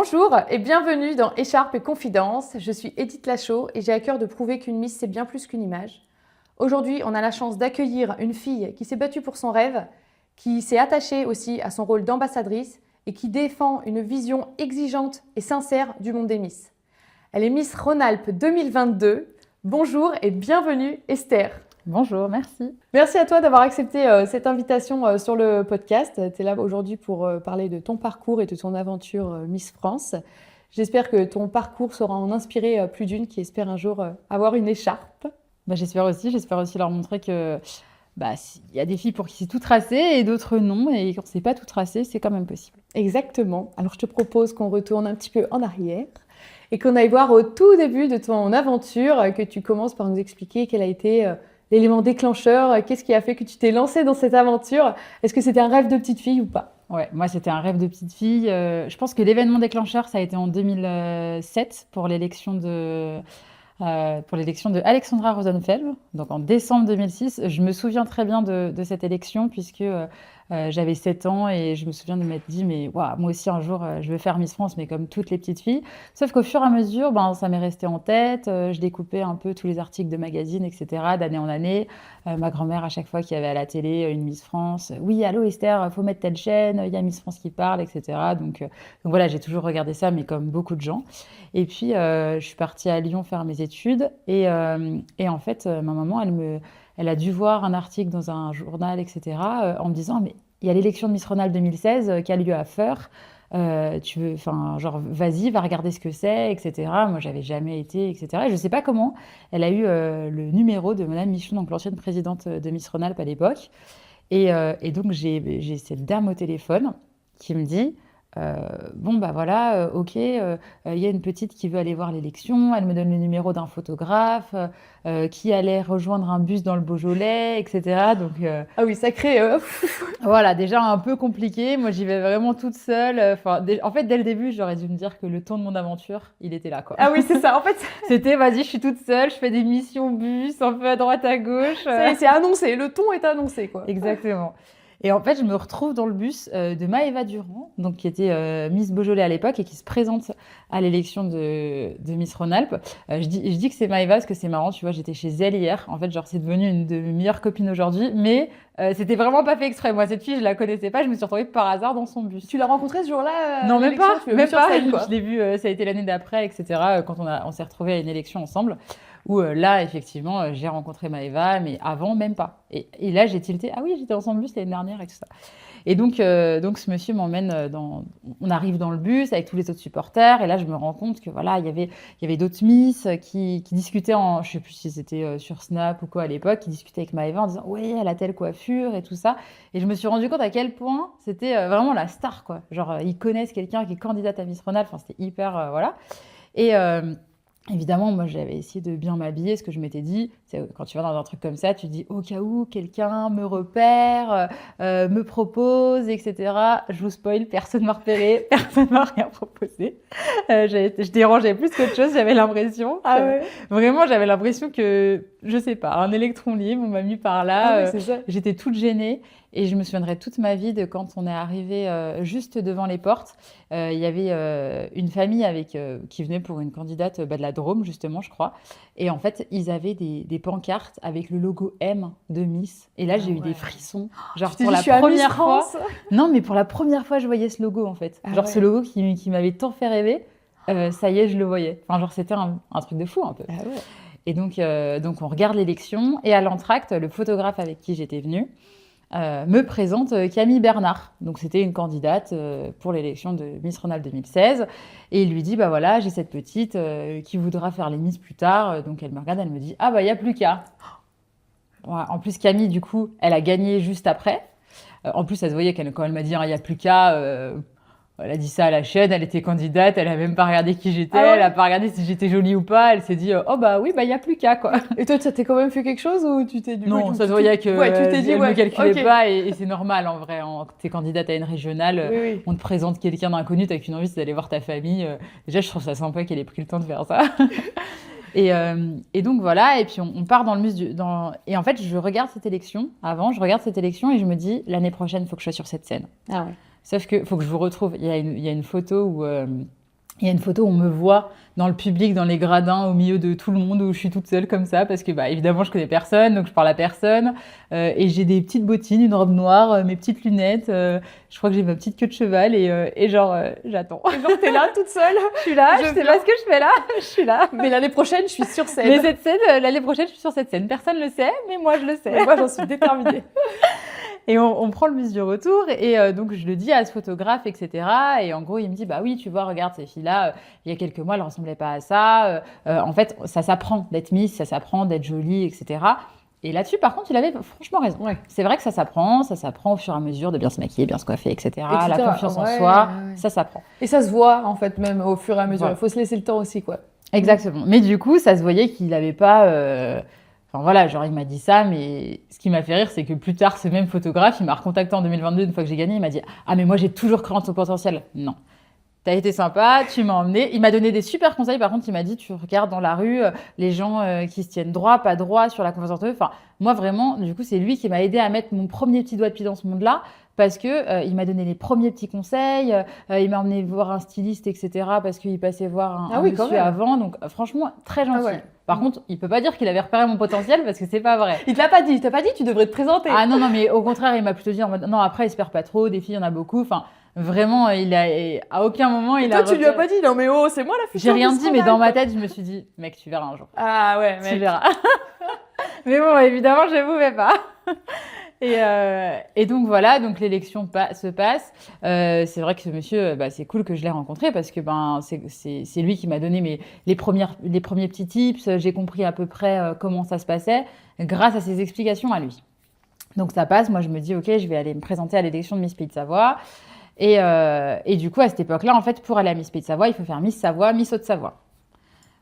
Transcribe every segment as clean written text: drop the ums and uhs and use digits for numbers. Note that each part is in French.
Bonjour et bienvenue dans Écharpe et Confidence. Je suis Edith Lachaud et j'ai à cœur de prouver qu'une Miss c'est bien plus qu'une image. Aujourd'hui, on a la chance d'accueillir une fille qui s'est battue pour son rêve, qui s'est attachée aussi à son rôle d'ambassadrice et qui défend une vision exigeante et sincère du monde des Miss. Elle est Miss Rhône-Alpes 2022. Bonjour et bienvenue Esther. Bonjour, merci. Merci à toi d'avoir accepté cette invitation sur le podcast. Tu es là aujourd'hui pour parler de ton parcours et de ton aventure Miss France. J'espère que ton parcours saura en inspirer plus d'une qui espère un jour avoir une écharpe. J'espère aussi leur montrer que il y a des filles pour qui c'est tout tracé et d'autres non. Et quand c'est pas tout tracé, c'est quand même possible. Exactement. Alors je te propose qu'on retourne un petit peu en arrière et qu'on aille voir au tout début de ton aventure, que tu commences par nous expliquer quel a été l'élément déclencheur, qu'est-ce qui a fait que tu t'es lancée dans cette aventure? Est-ce que c'était un rêve de petite fille ou pas? Ouais, moi c'était un rêve de petite fille. Je pense que l'événement déclencheur, ça a été en 2007 pour l'élection de Alexandra Rosenfeld, donc en décembre 2006. Je me souviens très bien de cette élection puisque j'avais 7 ans et je me souviens de m'être dit mais waouh, moi aussi un jour je vais faire Miss France, mais comme toutes les petites filles. Sauf qu'au fur et à mesure, ça m'est resté en tête. Je découpais un peu tous les articles de magazines, etc. d'année en année. Ma grand-mère, à chaque fois qu'il y avait à la télé une Miss France, oui, allô Esther, faut mettre telle chaîne, il y a Miss France qui parle, etc. Donc voilà, j'ai toujours regardé ça, mais comme beaucoup de gens. Et puis je suis partie à Lyon faire mes études et en fait, ma maman, elle a dû voir un article dans un journal, etc., en me disant, mais il y a l'élection de Miss Rhône-Alpes 2016 qui a lieu à Feurs. Vas-y, va regarder ce que c'est, etc. Moi, j'avais jamais été, etc. Et je sais pas comment, elle a eu le numéro de Madame Michon, donc l'ancienne présidente de Miss Rhône-Alpes à l'époque. Et donc, j'ai cette dame au téléphone qui me dit... ok, il y a une petite qui veut aller voir l'élection, elle me donne le numéro d'un photographe qui allait rejoindre un bus dans le Beaujolais, etc. Donc, Ah oui, sacré. voilà, déjà un peu compliqué. Moi, j'y vais vraiment toute seule. En fait, dès le début, j'aurais dû me dire que le ton de mon aventure, il était là, quoi. Ah oui, c'est ça. En fait, c'était, vas-y, je suis toute seule, je fais des missions bus, un peu à droite, à gauche. c'est annoncé, le ton est annoncé, quoi. Exactement. Et en fait, je me retrouve dans le bus de Maëva Durand, donc qui était Miss Beaujolais à l'époque et qui se présente à l'élection de Miss Rhône-Alpes. Je dis que c'est Maëva parce que c'est marrant, tu vois, j'étais chez elle hier. En fait, genre, c'est devenu une de mes meilleures copines aujourd'hui, mais c'était vraiment pas fait exprès. Moi, cette fille, je la connaissais pas, je me suis retrouvée par hasard dans son bus. Tu l'as rencontrée ce jour-là Non, même pas. Scène, quoi. Je l'ai vue, ça a été l'année d'après, etc., quand on s'est retrouvés à une élection ensemble. Où là, effectivement, j'ai rencontré Maëva, mais avant, même pas. Et là, j'ai tilté, ah oui, j'étais dans son bus l'année dernière et tout ça. Et donc ce monsieur m'emmène on arrive dans le bus avec tous les autres supporters, et là, je me rends compte que voilà, il y avait d'autres Miss qui discutaient je sais plus si c'était sur Snap ou quoi à l'époque, qui discutaient avec Maëva en disant, oui, elle a telle coiffure et tout ça. Et je me suis rendu compte à quel point c'était vraiment la star, quoi. Genre, ils connaissent quelqu'un qui est candidate à Miss Rhône-Alpes, enfin, c'était hyper, voilà. Et... évidemment, moi, j'avais essayé de bien m'habiller, ce que je m'étais dit. Quand tu vas dans un truc comme ça, tu te dis au cas où quelqu'un me repère, me propose, etc. Je vous spoil, personne m'a repéré, personne m'a rien proposé. Je dérangeais plus qu'autre chose, j'avais l'impression. Ah ouais. Vraiment, j'avais l'impression que, je sais pas, un électron libre, on m'a mis par là. Ah ouais, c'est ça. J'étais toute gênée. Et je me souviendrai toute ma vie de quand on est arrivé juste devant les portes. Il y avait une famille qui venait pour une candidate de la Drôme, justement, je crois. Et en fait, ils avaient des pancartes avec le logo M de Miss. Et là, j'ai eu des frissons. Genre, pour la première fois. Non, mais pour la première fois, je voyais ce logo, en fait. Ah genre, ouais. ce logo qui m'avait tant fait rêver. Ça y est, je le voyais. Enfin, genre, c'était un truc de fou, un peu. Ah ouais. Et donc, on regarde l'élection. Et à l'entracte, le photographe avec qui j'étais venue me présente Camille Bernard. Donc, c'était une candidate pour l'élection de Miss Rhône-Alpes 2016. Et il lui dit, bah voilà, j'ai cette petite qui voudra faire les Miss plus tard. Donc, elle me regarde, elle me dit, ah bah, il n'y a plus qu'à. Ouais, en plus, Camille, du coup, elle a gagné juste après. En plus, ça se voyait quand elle m'a dit, il n'y a plus qu'à. Elle a dit ça à la chaîne, elle était candidate, elle a même pas regardé qui j'étais, Ah ouais. elle a pas regardé si j'étais jolie ou pas, elle s'est dit oh bah oui, bah il y a plus qu'à, quoi. Et toi, ça t'est quand même fait quelque chose ou tu t'es dit Non, ça se voyait que ouais, tu t'es dit elle ouais, me calculait okay. pas, et c'est normal en vrai. Quand t'es candidate à une régionale, Oui. on te présente quelqu'un d'inconnu, t'as qu'une envie, c'est d'aller voir ta famille. Déjà, je trouve ça sympa qu'elle ait pris le temps de faire ça. Et donc voilà, et puis on part dans le mus et en fait, je regarde cette élection et je me dis l'année prochaine, il faut que je sois sur cette scène. Ah ouais. Sauf que faut que je vous retrouve. Il y a une photo où Il y a une photo où on me voit dans le public, dans les gradins, au milieu de tout le monde, où je suis toute seule comme ça, parce que bah, évidemment, je connais personne, donc je parle à personne. Et j'ai des petites bottines, une robe noire, mes petites lunettes. Je crois que j'ai ma petite queue de cheval et genre, j'attends. Et genre, t'es là toute seule. Je suis là, je sais viens. pas ce que je fais là, je suis là. Mais l'année prochaine, je suis sur scène. Mais cette scène, l'année prochaine, je suis sur cette scène. Personne ne le sait, mais moi, je le sais. Mais moi, j'en suis déterminée. Et on prend le bus du retour et donc je le dis à ce photographe, etc. Et en gros, il me dit, bah oui, tu vois, regarde ces filles-là, il y a quelques mois, elles ne ressemblaient pas à ça. En fait, ça s'apprend d'être Miss, ça s'apprend d'être jolie, etc. Et là-dessus, par contre, il avait franchement raison. Ouais. C'est vrai que ça s'apprend au fur et à mesure de bien se maquiller, bien se coiffer, etc. La confiance en Ouais, soi, ouais. ça s'apprend. Et ça se voit, en fait, même au fur et à mesure. Voilà. Il faut se laisser le temps aussi, quoi. Exactement. Mais du coup, ça se voyait qu'il n'avait pas... Enfin voilà, genre il m'a dit ça, mais ce qui m'a fait rire, c'est que plus tard, ce même photographe, il m'a recontacté en 2022, une fois que j'ai gagné, il m'a dit « Ah mais moi j'ai toujours cru en ton potentiel ». Non. T'as été sympa, tu m'as emmené. Il m'a donné des super conseils, par contre, il m'a dit « Tu regardes dans la rue, les gens qui se tiennent droit, pas droit, sur la confiance en eux ». Enfin, moi vraiment, du coup, c'est lui qui m'a aidé à mettre mon premier petit doigt de pied dans ce monde-là, parce que il m'a donné les premiers petits conseils, il m'a emmené voir un styliste, etc., parce qu'il passait voir un monsieur avant. Donc franchement, très gentil. Ah ouais. Par contre, il peut pas dire qu'il avait repéré mon potentiel parce que c'est pas vrai. Il te l'a pas dit, tu devrais te présenter. Ah non, mais au contraire, il m'a plutôt dit en mode non, après, espère pas trop, des filles, il y en a beaucoup. Enfin, vraiment, à aucun moment, il a. Toi, tu lui as pas dit, non, mais oh, c'est moi la future. J'ai rien dit, mais dans ma tête, je me suis dit, mec, tu verras un jour. Ah ouais, mec. Tu verras. Mais bon, évidemment, je ne pouvais pas. Et donc voilà, donc l'élection se passe. C'est vrai que ce monsieur, c'est cool que je l'ai rencontré parce que c'est lui qui m'a donné les premiers petits tips. J'ai compris à peu près comment ça se passait grâce à ses explications à lui. Donc ça passe, moi je me dis ok, je vais aller me présenter à l'élection de Miss Pays de Savoie. Et du coup à cette époque-là, en fait, pour aller à Miss Pays de Savoie, il faut faire Miss Savoie, Miss Haute-Savoie.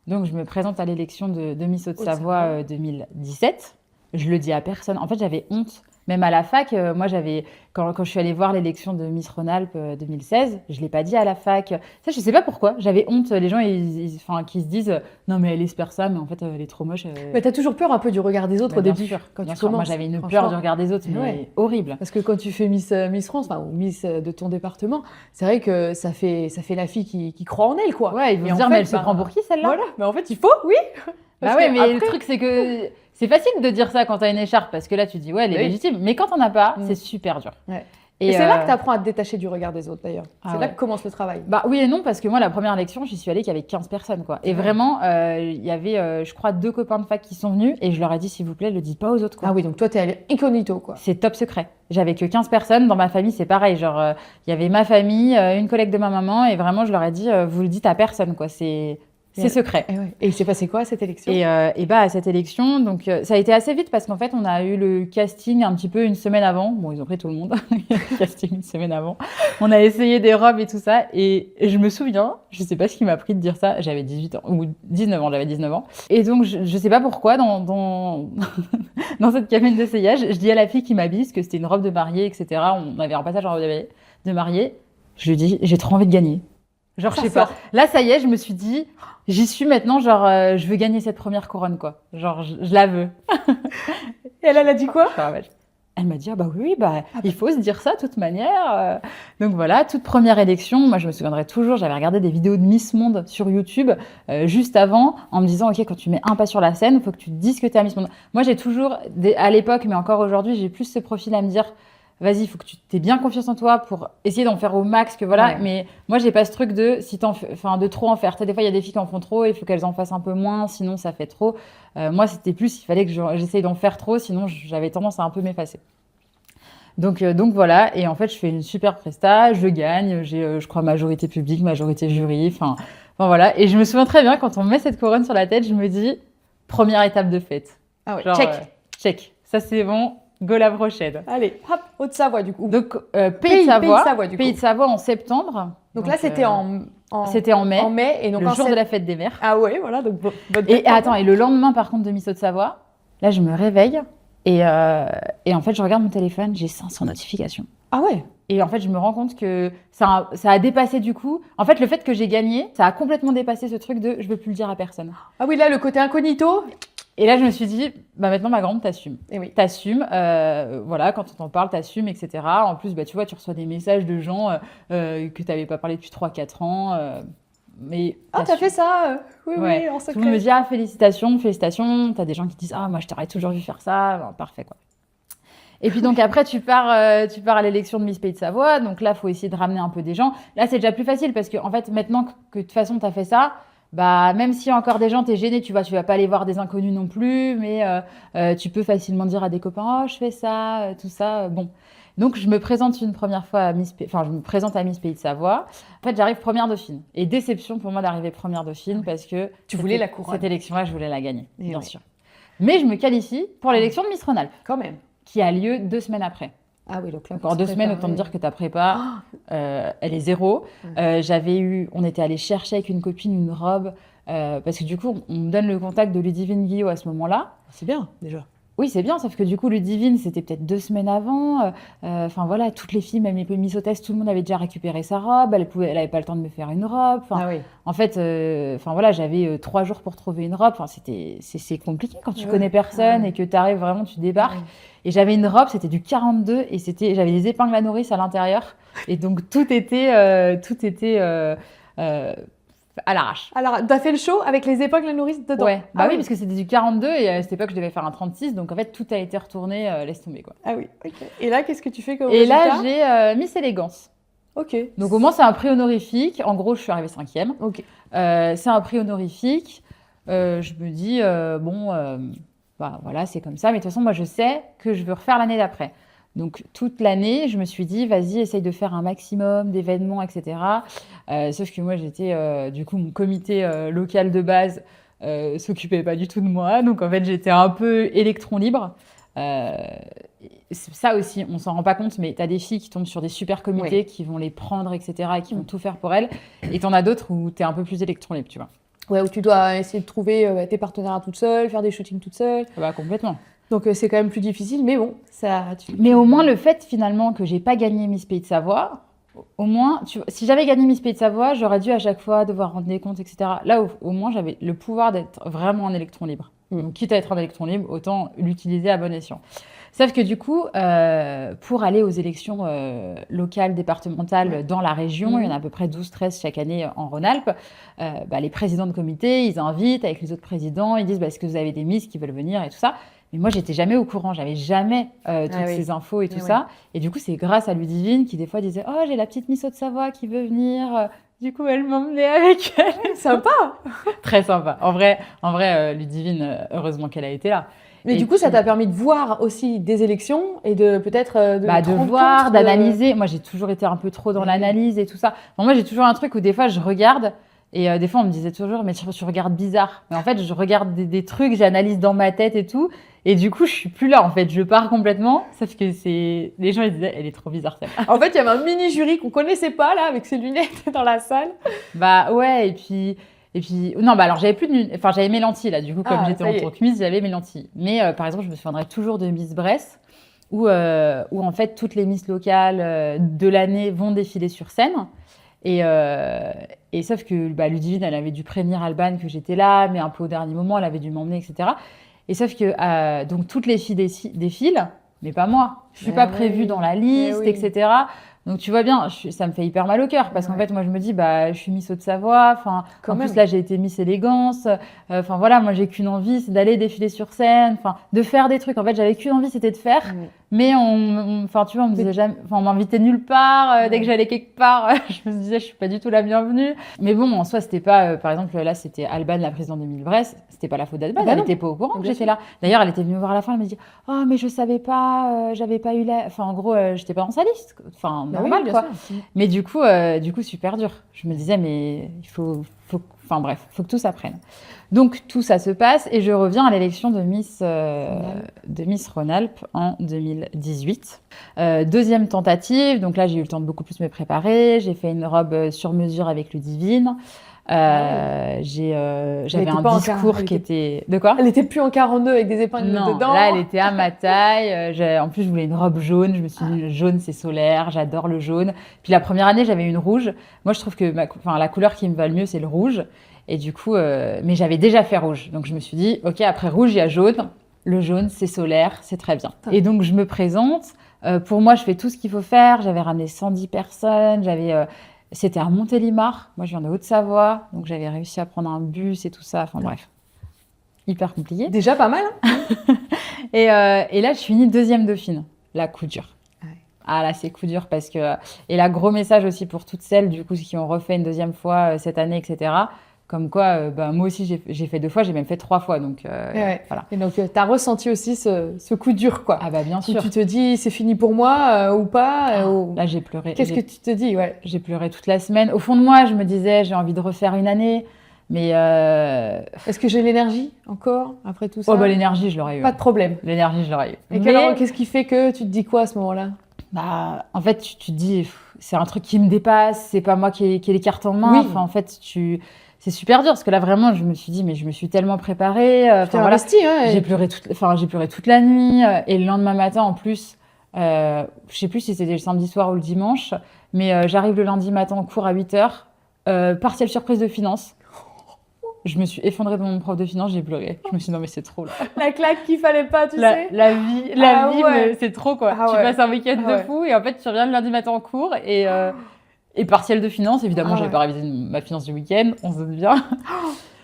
Donc je me présente à l'élection de Miss Haute-Savoie 2017. Je le dis à personne. En fait, j'avais honte. Même à la fac, moi, quand je suis allée voir l'élection de Miss Rhône-Alpes 2016, je ne l'ai pas dit à la fac. Ça, je ne sais pas pourquoi. J'avais honte. Les gens qui se disent non, mais elle espère ça, mais en fait, elle est trop moche. Mais tu as toujours peur un peu du regard des autres au début. Quand tu commences. Moi, j'avais une peur du regard des autres, mais horrible. Parce que quand tu fais Miss France, ou Miss de ton département, c'est vrai que ça fait la fille qui croit en elle, quoi. Ouais, ils vont se dire, mais elle se prend pour qui, celle-là? Voilà, mais en fait, il faut, oui. Bah ouais, mais après... le truc, c'est que c'est facile de dire ça quand t'as une écharpe, parce que là, tu dis, ouais, elle est légitime. Mais quand t'en as pas, c'est super dur. Ouais. Et c'est là que tu apprends à te détacher du regard des autres, d'ailleurs. C'est là que commence le travail. Bah oui et non, parce que moi, la première élection, j'y suis allée qu'il y avait 15 personnes, quoi. Et vraiment, il y avait, je crois, 2 copains de fac qui sont venus, et je leur ai dit, s'il vous plaît, le dites pas aux autres, quoi. Ah oui, donc toi, t'es allée incognito, quoi. C'est top secret. J'avais que 15 personnes. Dans ma famille, c'est pareil. Genre, il y avait ma famille, une collègue de ma maman, et vraiment, je leur ai dit, vous le dites à personne, quoi. C'est secret. Et il s'est passé quoi à cette élection? Et à cette élection, donc ça a été assez vite parce qu'en fait, on a eu le casting un petit peu une semaine avant. Bon, ils ont pris tout le monde. Le casting une semaine avant. On a essayé des robes et tout ça. Et je me souviens, je sais pas ce qui m'a pris de dire ça. J'avais 18 ans ou 19 ans. J'avais 19 ans. Et donc, je sais pas pourquoi dans cette cabine d'essayage, je dis à la fille qui m'habille, parce que c'était une robe de mariée, etc. On avait un passage en robe de mariée. Je lui dis, j'ai trop envie de gagner. Genre, je sais pas. Là, ça y est, je me suis dit, j'y suis maintenant, genre, je veux gagner cette première couronne, quoi. Genre, je la veux. Et elle a dit quoi? Elle m'a dit, ah bah oui, il faut se dire ça de toute manière. Donc voilà, toute première élection, moi je me souviendrai toujours, j'avais regardé des vidéos de Miss Monde sur YouTube juste avant, en me disant, ok, quand tu mets un pas sur la scène, il faut que tu te dises que tu es à Miss Monde. Moi j'ai toujours, à l'époque, mais encore aujourd'hui, j'ai plus ce profil à me dire, vas-y, il faut que tu aies bien confiance en toi pour essayer d'en faire au max, que voilà. Ouais. Mais moi, j'ai pas ce truc de de trop en faire. Des fois, il y a des filles qui en font trop, il faut qu'elles en fassent un peu moins, sinon ça fait trop. Moi, c'était plus, il fallait que j'essaye d'en faire trop, sinon j'avais tendance à un peu m'effacer. Donc voilà, et en fait, je fais une super presta, je gagne, j'ai, je crois, majorité publique, majorité jury, enfin voilà. Et je me souviens très bien, quand on me met cette couronne sur la tête, je me dis, première étape de fête. Ah ouais, genre, check. Ça, c'est bon. Go la prochaine. Allez, hop, Haute-Savoie du coup. Donc, Pays de Savoie en septembre. Donc là, c'était c'était en mai. En mai, et donc le jour de la fête des mères. Ah ouais, voilà. Donc, et attends, et le lendemain, par contre, de Miss Haute-Savoie, là, je me réveille et en fait, je regarde mon téléphone, j'ai 500 notifications. Ah ouais. Et en fait, je me rends compte que ça a dépassé du coup. En fait, le fait que j'ai gagné, ça a complètement dépassé ce truc de je veux plus le dire à personne. Ah oui, là, le côté incognito. Et là, je me suis dit, maintenant, ma grande, t'assumes. Et oui. T'assumes, voilà, quand on t'en parle, t'assumes, etc. En plus, tu vois, tu reçois des messages de gens que t'avais pas parlé depuis 3-4 ans. Mais Ah, t'as fait ça Oui, ouais. oui, en Tout le monde me secret. dit, ah, félicitations, félicitations. T'as des gens qui disent, ah, moi, je t'aurais toujours vu faire ça. Bon, parfait, quoi. Et puis donc après, tu pars à l'élection de Miss Pays de Savoie. Donc là, il faut essayer de ramener un peu des gens. Là, c'est déjà plus facile parce que en fait, maintenant que de toute façon, tu as fait ça, bah, même s'il y a encore des gens, tu es gêné, tu vois, tu vas pas aller voir des inconnus non plus, mais tu peux facilement dire à des copains, oh, je fais ça, tout ça. Bon. Donc je me présente une première fois à je me présente à Miss Pays de Savoie. En fait, j'arrive première dauphine. Et déception pour moi d'arriver première dauphine parce que Tu voulais la couronne. cette élection-là, je voulais la gagner, Et bien ouais. sûr. Mais je me qualifie pour l'élection de Miss Rhône-Alpes Quand même. qui a lieu 2 semaines après. Ah oui, donc là, Encore 2 semaines, autant te dire que ta prépa, elle est zéro. On était allé chercher avec une copine une robe, parce que du coup, on me donne le contact de Ludivine Guillot à ce moment-là. C'est bien, déjà. Oui, c'est bien, sauf que du coup, Ludivine, c'était peut-être 2 semaines avant. Enfin voilà, toutes les filles, même les Miss Hôtesses, tout le monde avait déjà récupéré sa robe. Elle avait pas le temps de me faire une robe. Enfin, Ah oui. en fait, enfin voilà, j'avais 3 jours pour trouver une robe. Enfin, c'est compliqué quand tu connais personne et que tu arrives vraiment, tu débarques. Et j'avais une robe, c'était du 42 et j'avais des épingles à nourrice à l'intérieur. Et donc tout était à l'arrache. Alors, t'as fait le show avec les épingles à nourrice dedans? Ouais, bah Ah oui, parce que c'était du 42 et à cette époque, je devais faire un 36. Donc en fait, tout a été retourné, laisse tomber quoi. Ah oui, ok. Et là, qu'est-ce que tu fais comme Et résultat? là, j'ai Miss Élégance. Ok. Donc au moins, c'est un prix honorifique. En gros, je suis arrivée 5e. Ok. C'est un prix honorifique. Je me dis, bah voilà, c'est comme ça. Mais de toute façon, moi, je sais que je veux refaire l'année d'après. Donc toute l'année, je me suis dit, vas-y, essaye de faire un maximum d'événements, etc. Sauf que moi, j'étais, du coup, mon comité local de base s'occupait pas du tout de moi. Donc en fait, j'étais un peu électron libre. Ça aussi, on s'en rend pas compte, mais tu as des filles qui tombent sur des super comités, qui vont les prendre, etc., et qui vont tout faire pour elles. Et tu en as d'autres où tu es un peu plus électron libre, tu vois. Ouais, où tu dois essayer de trouver tes partenaires toute seule, faire des shootings toute seule. Bah, complètement. Donc c'est quand même plus difficile, mais bon, ça. Mais au moins, le fait finalement que j'ai pas gagné Miss Pays de Savoie, au moins, si j'avais gagné Miss Pays de Savoie, j'aurais dû à chaque fois devoir rendre des comptes, etc. Là, au moins, j'avais le pouvoir d'être vraiment en électron libre. Donc, quitte à être en électron libre, autant l'utiliser à bon escient. Sauf que du coup, pour aller aux élections locales, départementales dans la région, il y en a à peu près 12-13 chaque année en Rhône-Alpes, les présidents de comité, ils invitent avec les autres présidents, ils disent est-ce que vous avez des Miss qui veulent venir et tout ça. Mais moi, j'étais jamais au courant, j'avais jamais toutes ces infos et tout ça. Et du coup, c'est grâce à Ludivine qui des fois disait oh, j'ai la petite Miss Haute-Savoie qui veut venir. Du coup, elle m'emmenait avec elle. Sympa. Très sympa. En vrai, Ludivine, heureusement qu'elle a été là. Mais du coup, ça t'a permis de voir aussi des élections et de peut-être de voir, d'analyser. Moi, j'ai toujours été un peu trop dans l'analyse et tout ça. Bon, moi, j'ai toujours un truc où des fois, je regarde et des fois, on me disait toujours, mais tu regardes bizarre. Mais en fait, je regarde des trucs, j'analyse dans ma tête et tout. Et du coup, je suis plus là, en fait. Je pars complètement. Sauf que les gens, ils disaient, elle est trop bizarre, celle-là. En fait, il y avait un mini jury qu'on connaissait pas, là, avec ses lunettes dans la salle. Bah ouais, et puis non, bah alors j'avais mes lentilles là, du coup, comme j'étais en tant que Miss, j'avais mes lentilles. Mais par exemple, je me souviendrai toujours de Miss Bresse, où en fait, toutes les Miss locales de l'année vont défiler sur scène. Et sauf que Ludivine, elle avait dû prévenir Alban que j'étais là, mais un peu au dernier moment, elle avait dû m'emmener, etc. Et sauf que donc toutes les filles défilent, mais pas moi. Je suis pas prévue dans la liste, etc. Donc tu vois bien, ça me fait hyper mal au cœur parce qu'en fait moi je me dis je suis Miss Haute-Savoie, enfin en plus là j'ai été Miss Élégance, enfin voilà, moi j'ai qu'une envie, c'est d'aller défiler sur scène, enfin de faire des trucs. En fait j'avais qu'une envie, c'était de faire, mais enfin tu vois, on me disait jamais, enfin on m'invitait nulle part. Dès que j'allais quelque part, je me disais je suis pas du tout la bienvenue. Mais bon, en soi c'était pas, par exemple là c'était Alban, la présidente de Miss-Bresse, c'était pas la faute d'Alban, elle était pas au courant que j'étais là. D'ailleurs elle était venue me voir à la fin, elle m'a dit oh mais je savais pas, j'avais pas eu enfin en gros j'étais pas dans sa liste, enfin normal quoi. Mais du coup super dur. Je me disais mais il faut enfin bref, faut que tout s'apprenne. Donc tout ça se passe et je reviens à l'élection de Miss Rhône-Alpes en 2018. Deuxième tentative, donc là j'ai eu le temps de beaucoup plus me préparer. J'ai fait une robe sur mesure avec Ludivine. J'avais un discours qui était... De quoi ? Elle était plus en 42 avec des épingles dedans. Là elle était à ma taille. En plus je voulais une robe jaune. Je me suis dit le jaune c'est solaire, j'adore le jaune. Puis la première année j'avais une rouge. Moi je trouve que la couleur qui me va le mieux c'est le rouge. Et du coup, mais j'avais déjà fait rouge. Donc je me suis dit ok, après rouge il y a jaune. Le jaune c'est solaire, c'est très bien. Et donc je me présente. Pour moi je fais tout ce qu'il faut faire. J'avais ramené 110 personnes. C'était à Montélimar. Moi, je viens de Haute-Savoie, donc j'avais réussi à prendre un bus et tout ça. Enfin bref, hyper compliqué. Déjà pas mal, hein. Et là, je finis deuxième dauphine. Là, coup dur. Ouais. Ah là, c'est coup dur parce que... Et là, gros message aussi pour toutes celles, du coup, qui ont refait une deuxième fois cette année, etc. Comme quoi, moi aussi, j'ai fait 2 fois, j'ai même fait 3 fois. Donc, Ouais. voilà. Et donc, tu as ressenti aussi ce coup dur, quoi. Ah bah bien Où sûr. tu te dis, c'est fini pour moi ou pas ou... Là, j'ai pleuré. Qu'est-ce que tu te dis, ouais. J'ai pleuré toute la semaine. Au fond de moi, je me disais, j'ai envie de refaire une année. Mais Est-ce que j'ai l'énergie encore après tout ça? oh, bah, l'énergie, je l'aurais eu. Pas de problème. L'énergie, je l'aurais eu. Et Mais, alors, qu'est-ce qui fait que tu te dis quoi à ce moment-là? en fait, tu te dis, c'est un truc qui me dépasse, c'est pas moi qui ai les cartes en main. Oui. Enfin, en fait, c'est super dur parce que là, vraiment, je me suis dit, mais je me suis tellement préparée. Tu Enfin, t'es voilà. investi, hein. J'ai pleuré toute la nuit. Et le lendemain matin, en plus, je sais plus si c'était le samedi soir ou le dimanche, mais j'arrive le lundi matin en cours à 8h, partielle surprise de finance. Je me suis effondrée devant mon prof de finance, j'ai pleuré. Je me suis dit, non, mais c'est trop là. La claque qu'il fallait pas, tu sais. La vie, Ah ouais. mais c'est trop quoi. Ah Tu ouais. passes un week-end Ah ouais. de fou et en fait, tu reviens le lundi matin en cours et partielle de finance. Évidemment, Ah j'avais ouais. pas révisé ma finance du week-end, on se doute bien.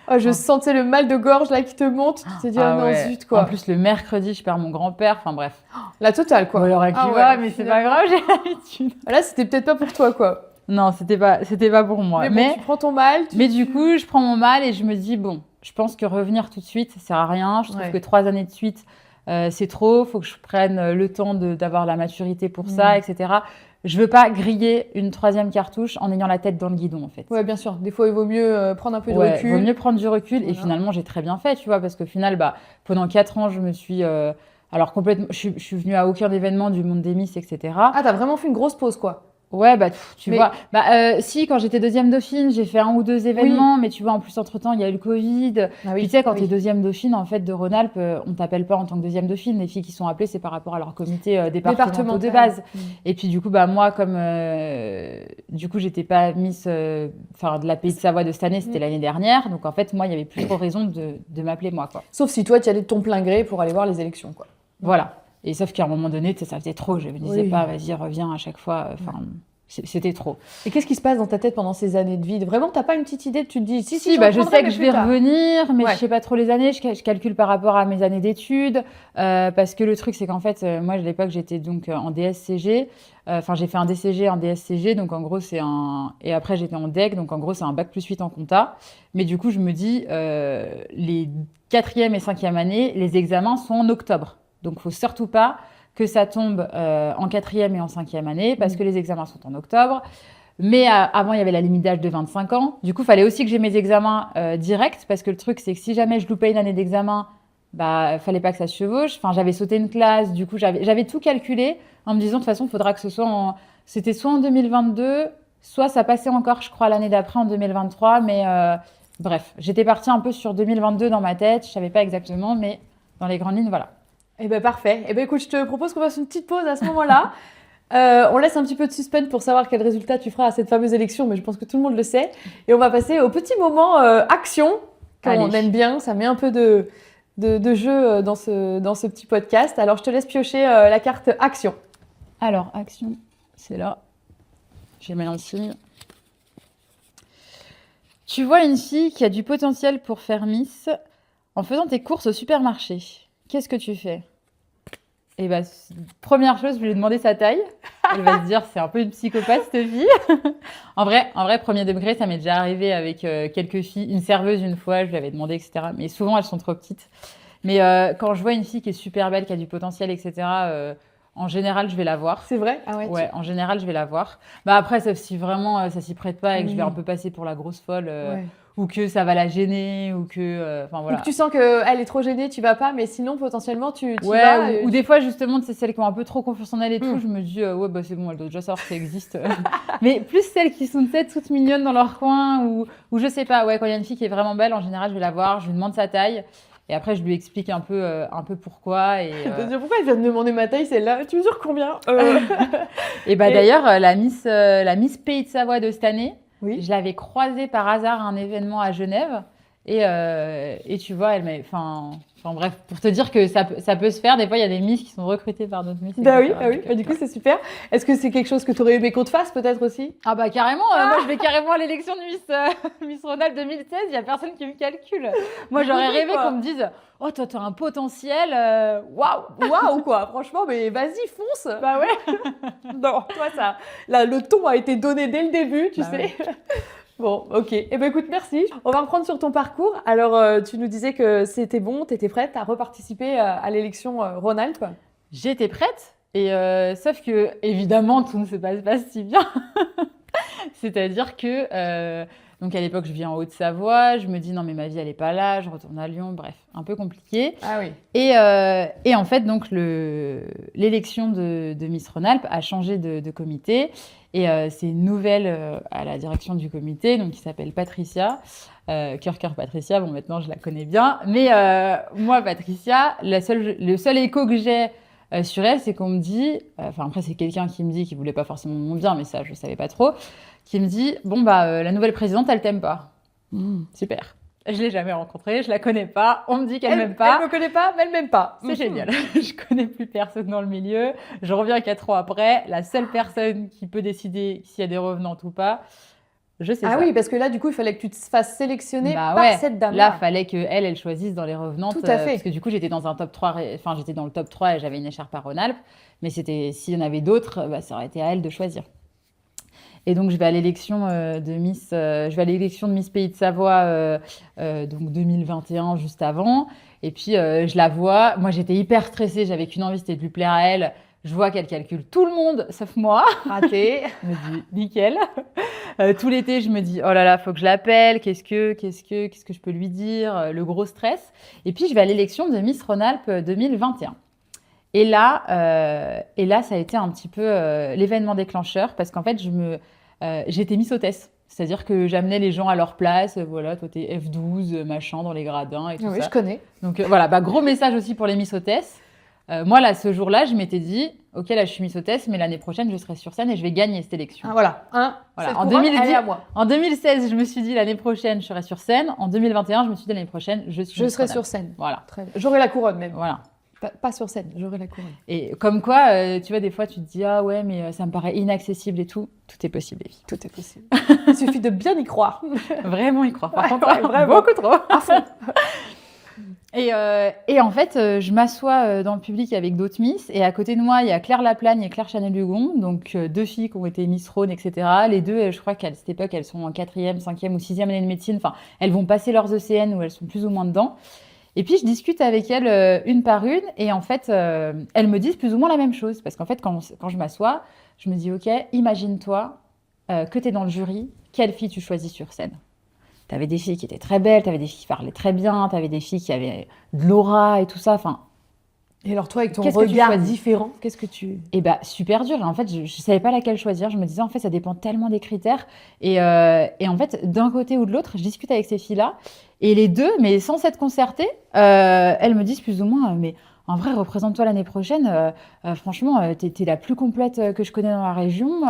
Oh, je sentais le mal de gorge là qui te monte. Tu te dis, ah non, ouais. zut, quoi. En plus, le mercredi, je perds mon grand-père. Enfin bref. La totale, quoi. Bon, alors, qui Ah va, ouais, mais c'est finalement. pas grave, j'ai l'habitude. Là, c'était peut-être pas pour toi, quoi. Non, c'était pas pour moi. Mais bon, tu prends ton mal. Mais du coup, je prends mon mal et je me dis, bon, je pense que revenir tout de suite, ça sert à rien. Je trouve Ouais. que 3 années de suite, c'est trop. Faut que je prenne le temps d'avoir la maturité pour ça, etc. Je veux pas griller une 3e cartouche en ayant la tête dans le guidon, en fait. Ouais, bien sûr. Des fois, il vaut mieux prendre un peu de Ouais, recul. vaut mieux prendre du recul. Et Voilà. finalement, j'ai très bien fait, tu vois, parce qu'au final, pendant 4 ans, je me suis... alors, complètement, je suis venue à aucun événement du monde des Miss, etc. Ah, t'as vraiment fait une grosse pause, quoi. Ouais, tu Mais- vois. Si, quand j'étais deuxième dauphine, j'ai fait 1 ou 2 événements, mais tu vois, en plus, entre-temps, il y a eu le Covid. Ah Puis tu sais, quand t'es deuxième dauphine, en fait, de Rhône-Alpes, on t'appelle pas en tant que deuxième dauphine. Les filles qui sont appelées, c'est par rapport à leur comité départemental de base. Et puis, du coup, moi, comme du coup, j'étais pas Miss de la Pays de Savoie de cette année, c'était l'année dernière. Donc, en fait, moi, il y avait plus trop raison de m'appeler moi, quoi. Sauf si toi, tu y allais de ton plein gré pour aller voir les élections, quoi. Voilà. Et sauf qu'à un moment donné, tu sais, ça faisait trop. Je me disais Oui. pas, vas-y, reviens à chaque fois. C'était trop. Et qu'est-ce qui se passe dans ta tête pendant ces années de vide? Vraiment, t'as pas une petite idée? Tu te dis, si, Si, je reprendrai, sais mais que je plus vais tard. revenir, mais Ouais. je sais pas trop les années. Je calcule par rapport à mes années d'études. Parce que le truc, c'est qu'en fait, moi, à l'époque, j'étais donc en DSCG. Enfin, j'ai fait un DCG, un DSCG. Donc, en gros, c'est un... Et après, j'étais en DEC. Donc, en gros, c'est un bac+8 en compta. Mais du coup, je me dis, les 4e et 5e années, les examens sont en octobre. Donc, faut surtout pas que ça tombe en 4e et en 5e année, parce que les examens sont en octobre. Mais avant, il y avait la limite d'âge de 25 ans. Du coup, il fallait aussi que j'ai mes examens directs, parce que le truc, c'est que si jamais je loupais une année d'examen, fallait pas que ça se chevauche. Enfin, j'avais sauté une classe, du coup, j'avais tout calculé en me disant, de toute façon, il faudra que ce soit C'était soit en 2022, soit ça passait encore, je crois, l'année d'après, en 2023. Mais bref, j'étais partie un peu sur 2022 dans ma tête. Je savais pas exactement, mais dans les grandes lignes, voilà. Eh ben parfait. Eh ben écoute, je te propose qu'on fasse une petite pause à ce moment-là. On laisse un petit peu de suspense pour savoir quel résultat tu feras à cette fameuse élection, mais je pense que tout le monde le sait. Et on va passer au petit moment action, qu'on Allez. aime bien. Ça met un peu de jeu dans ce petit podcast. Alors, je te laisse piocher la carte action. Alors, action, c'est là. J'ai mis un signe. Tu vois une fille qui a du potentiel pour faire Miss en faisant tes courses au supermarché. Qu'est-ce que tu fais? Et première chose, je vais lui demander sa taille. Elle va se dire, c'est un peu une psychopathe, cette fille. En vrai, premier degré, ça m'est déjà arrivé avec quelques filles. Une serveuse, une fois, je lui avais demandé, etc. Mais souvent, elles sont trop petites. Mais quand je vois une fille qui est super belle, qui a du potentiel, etc., en général, je vais la voir. C'est vrai? Ah ouais. Ouais, en général, je vais la voir. Après, sauf si vraiment ça s'y prête pas et que je vais un peu passer pour la grosse folle, Ouais. ou que ça va la gêner, ou que. Enfin, Ou voilà. que tu sens qu'elle est trop gênée, tu vas pas, mais sinon, potentiellement, tu Ouais, vas. ou des fois, justement, c'est celles qui ont un peu trop confiance en elles et tout. Mm. Je me dis, ouais, c'est bon, elle doit déjà savoir que ça existe. Mais plus celles qui sont peut-être toutes mignonnes dans leur coin, ou je sais pas, ouais, quand il y a une fille qui est vraiment belle, en général, je vais la voir, je lui demande sa taille. Et après, je lui explique un peu pourquoi. Et, Je te dis, pourquoi elle vient de me demander ma taille, celle-là? Tu mesures combien? et d'ailleurs, la Miss Pays de Savoie de cette année, Oui. je l'avais croisée par hasard à un événement à Genève. Et tu vois, enfin bref, pour te dire que ça peut se faire. Des fois, il y a des Miss qui sont recrutées par d'autres Miss. Bah oui, etc. bah oui. Donc, Bah, du coup, c'est super. Est-ce que c'est quelque chose que tu aurais aimé qu'on te fasse peut-être aussi? ah bah carrément, moi je vais carrément à l'élection de Miss Rhône-Alpes 2016, il n'y a personne qui me calcule. Moi j'aurais Dégoûté, rêvé quoi. qu'on me dise « Oh, toi, t'as un potentiel, waouh !» Waouh, quoi. Franchement, mais vas-y, fonce. Bah ouais. Non, toi, ça, là, le ton a été donné dès le début, tu Bah sais. ouais. Bon, ok. Eh ben, écoute, merci. On va reprendre sur ton parcours. Alors, tu nous disais que c'était bon, tu étais prête à reparticiper à l'élection Rhône-Alpes. J'étais prête, et sauf que évidemment tout ne se passe pas si bien. C'est-à-dire que, donc à l'époque, je vis en Haute-Savoie, je me dis non, mais ma vie, elle n'est pas là, je retourne à Lyon, bref, un peu compliqué. Ah oui. Et en fait, donc, l'élection de Miss Rhône-Alpes a changé de comité. Et c'est une nouvelle à la direction du comité, donc, qui s'appelle Patricia. Cœur Patricia, bon, maintenant, je la connais bien. Mais moi, Patricia, le seul écho que j'ai sur elle, c'est qu'on me dit, enfin après c'est quelqu'un qui me dit qu'il voulait pas forcément mon bien, mais ça je savais pas trop, qui me dit bon bah la nouvelle présidente elle t'aime pas. Super. Je l'ai jamais rencontrée, je la connais pas, on me dit qu'elle m'aime pas. Elle me connaît pas, mais elle m'aime pas. C'est génial. Je connais plus personne dans le milieu. Je reviens 4 ans après. La seule personne qui peut décider s'il y a des revenantes ou pas, je sais Ah ça. oui, parce que là, du coup, il fallait que tu te fasses sélectionner Bah par ouais. cette dame. Là, fallait qu'elle choisisse dans les revenantes. Tout à fait. Parce que du coup, j'étais dans un top 3, enfin, j'étais dans le top 3 et j'avais une écharpe à Rhône-Alpes. Mais s'il y en avait d'autres, bah, ça aurait été à elle de choisir. Et donc, je vais à l'élection de Miss Pays de Savoie, donc 2021, juste avant. Et puis, je la vois. Moi, j'étais hyper stressée. J'avais qu'une envie, c'était de lui plaire à elle. Je vois qu'elle calcule tout le monde, sauf moi. Raté. Je me dis, nickel. Tout l'été, je me dis, oh là là, faut que je l'appelle. Qu'est-ce que je peux lui dire? Le gros stress. Et puis, je vais à l'élection de Miss Rhône-Alpes 2021. Et là, ça a été un petit peu l'événement déclencheur parce qu'en fait, j'étais Miss Hôtesse. C'est-à-dire que j'amenais les gens à leur place. Voilà, toi, t'es F12, machin, dans les gradins et tout Oui, ça. je connais. Donc voilà, bah, gros message aussi pour les Miss Hôtesses. Moi, là, ce jour-là, je m'étais dit, ok, là, je suis Miss Hôtesse, mais l'année prochaine, je serai sur scène et je vais gagner cette élection. Ah, voilà. Voilà. Cette En couronne, 2010, elle est à moi. En 2016, je me suis dit, l'année prochaine, je serai sur scène. En 2021, je me suis dit, l'année prochaine, je Je serai sur scène. Voilà. Très bien. J'aurai la couronne même. Voilà. Pas sur scène, j'aurai la couronne. Et comme quoi, tu vois, des fois, tu te dis, ah ouais, mais ça me paraît inaccessible et tout. Tout est possible, Evie. Tout est possible. Il suffit de bien y croire. Vraiment y croire. Par Ouais, contre, ouais, vraiment. beaucoup trop. À fond. Et en fait, je m'assois dans le public avec d'autres Miss. Et à côté de moi, il y a Claire Laplagne et Claire Chanel-Hugon. Donc, 2 filles qui ont été Miss Rhône, etc. Les deux, je crois qu'à cette époque, elles sont en 4e, 5e ou 6e année de médecine. Enfin, elles vont passer leurs ECN ou elles sont plus ou moins dedans. Et puis, je discute avec elles une par une. Et en fait, elles me disent plus ou moins la même chose. Parce qu'en fait, quand je m'assois, je me dis, OK, imagine-toi que tu es dans le jury. Quelle fille tu choisis sur scène? Tu avais des filles qui étaient très belles, tu avais des filles qui parlaient très bien, tu avais des filles qui avaient de l'aura et tout ça. Enfin, et alors, toi, avec ton qu'est-ce que tu regard choisis? différent, qu'est-ce que tu... Eh bien, super dur. Et en fait, je ne savais pas laquelle choisir. Je me disais, en fait, ça dépend tellement des critères. Et en fait, d'un côté ou de l'autre, je discute avec ces filles-là. Et les deux, mais sans s'être concertées, elles me disent plus ou moins, mais en vrai, représente-toi l'année prochaine. Franchement, t'es la plus complète que je connais dans la région.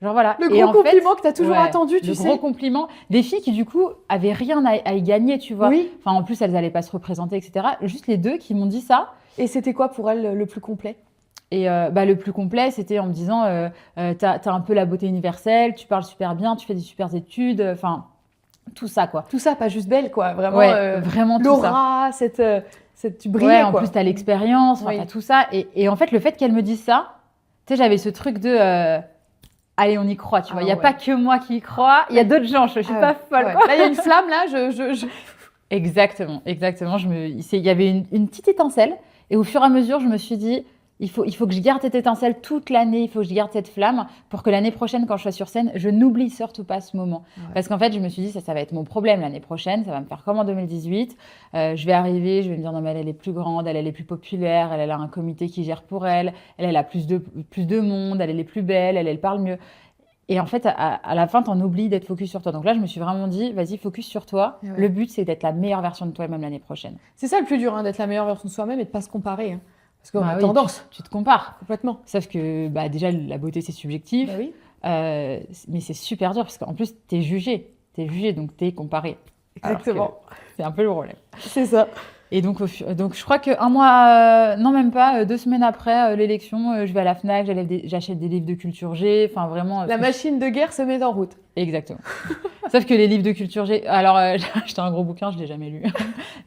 Genre voilà. Le Et gros en fait, compliment que tu as toujours ouais, attendu, tu le sais. gros compliment. Des filles qui, du coup, avaient rien à y gagner, tu vois. Oui. Enfin, en plus, elles n'allaient pas se représenter, etc. Juste les deux qui m'ont dit ça. Et c'était quoi pour elle le plus complet? Et le plus complet, c'était en me disant, t'as un peu la beauté universelle, tu parles super bien, tu fais des super études, enfin, tout ça, quoi. Tout ça, pas juste belle, quoi. Vraiment, Ouais, vraiment tout ça. l'aura, tu brillais, Ouais, en quoi. plus, t'as l'expérience, Oui. t'as tout ça. Et en fait, le fait qu'elle me dise ça, tu sais, j'avais ce truc de... allez, on y croit, tu vois. Il n'y a pas que moi qui y crois, il y a d'autres gens, je suis pas folle. Ouais. Là, il y a une flamme, là, Exactement. Il y avait une petite étincelle. Et au fur et à mesure, je me suis dit, il faut que je garde cette étincelle toute l'année, il faut que je garde cette flamme pour que l'année prochaine, quand je sois sur scène, je n'oublie surtout pas ce moment. Ouais. Parce qu'en fait, je me suis dit, ça va être mon problème l'année prochaine, ça va me faire comme en 2018. Je vais arriver, je vais me dire, non, mais elle est plus grande, elle est plus populaire, elle a un comité qui gère pour elle, elle a plus de monde, elle est plus belle, elle parle mieux. Et en fait, à la fin, t'en oublies d'être focus sur toi. Donc là, je me suis vraiment dit, vas-y, focus sur toi. Ouais. Le but, c'est d'être la meilleure version de toi-même l'année prochaine. C'est ça le plus dur, d'être la meilleure version de soi-même et de ne pas se comparer. Parce qu'on a oui, tendance. Tu te compares. Complètement. Sauf que déjà, la beauté, c'est subjectif. Oui. Mais c'est super dur parce qu'en plus, t'es jugé, donc t'es comparé. Exactement. C'est un peu le problème. C'est ça. Et donc, je crois qu'un mois, non même pas, 2 semaines après l'élection, je vais à la Fnac, j'achète des livres de culture G, enfin vraiment. La machine de guerre se met en route. Exactement. Sauf que les livres de culture G, alors j'ai acheté un gros bouquin, je l'ai jamais lu.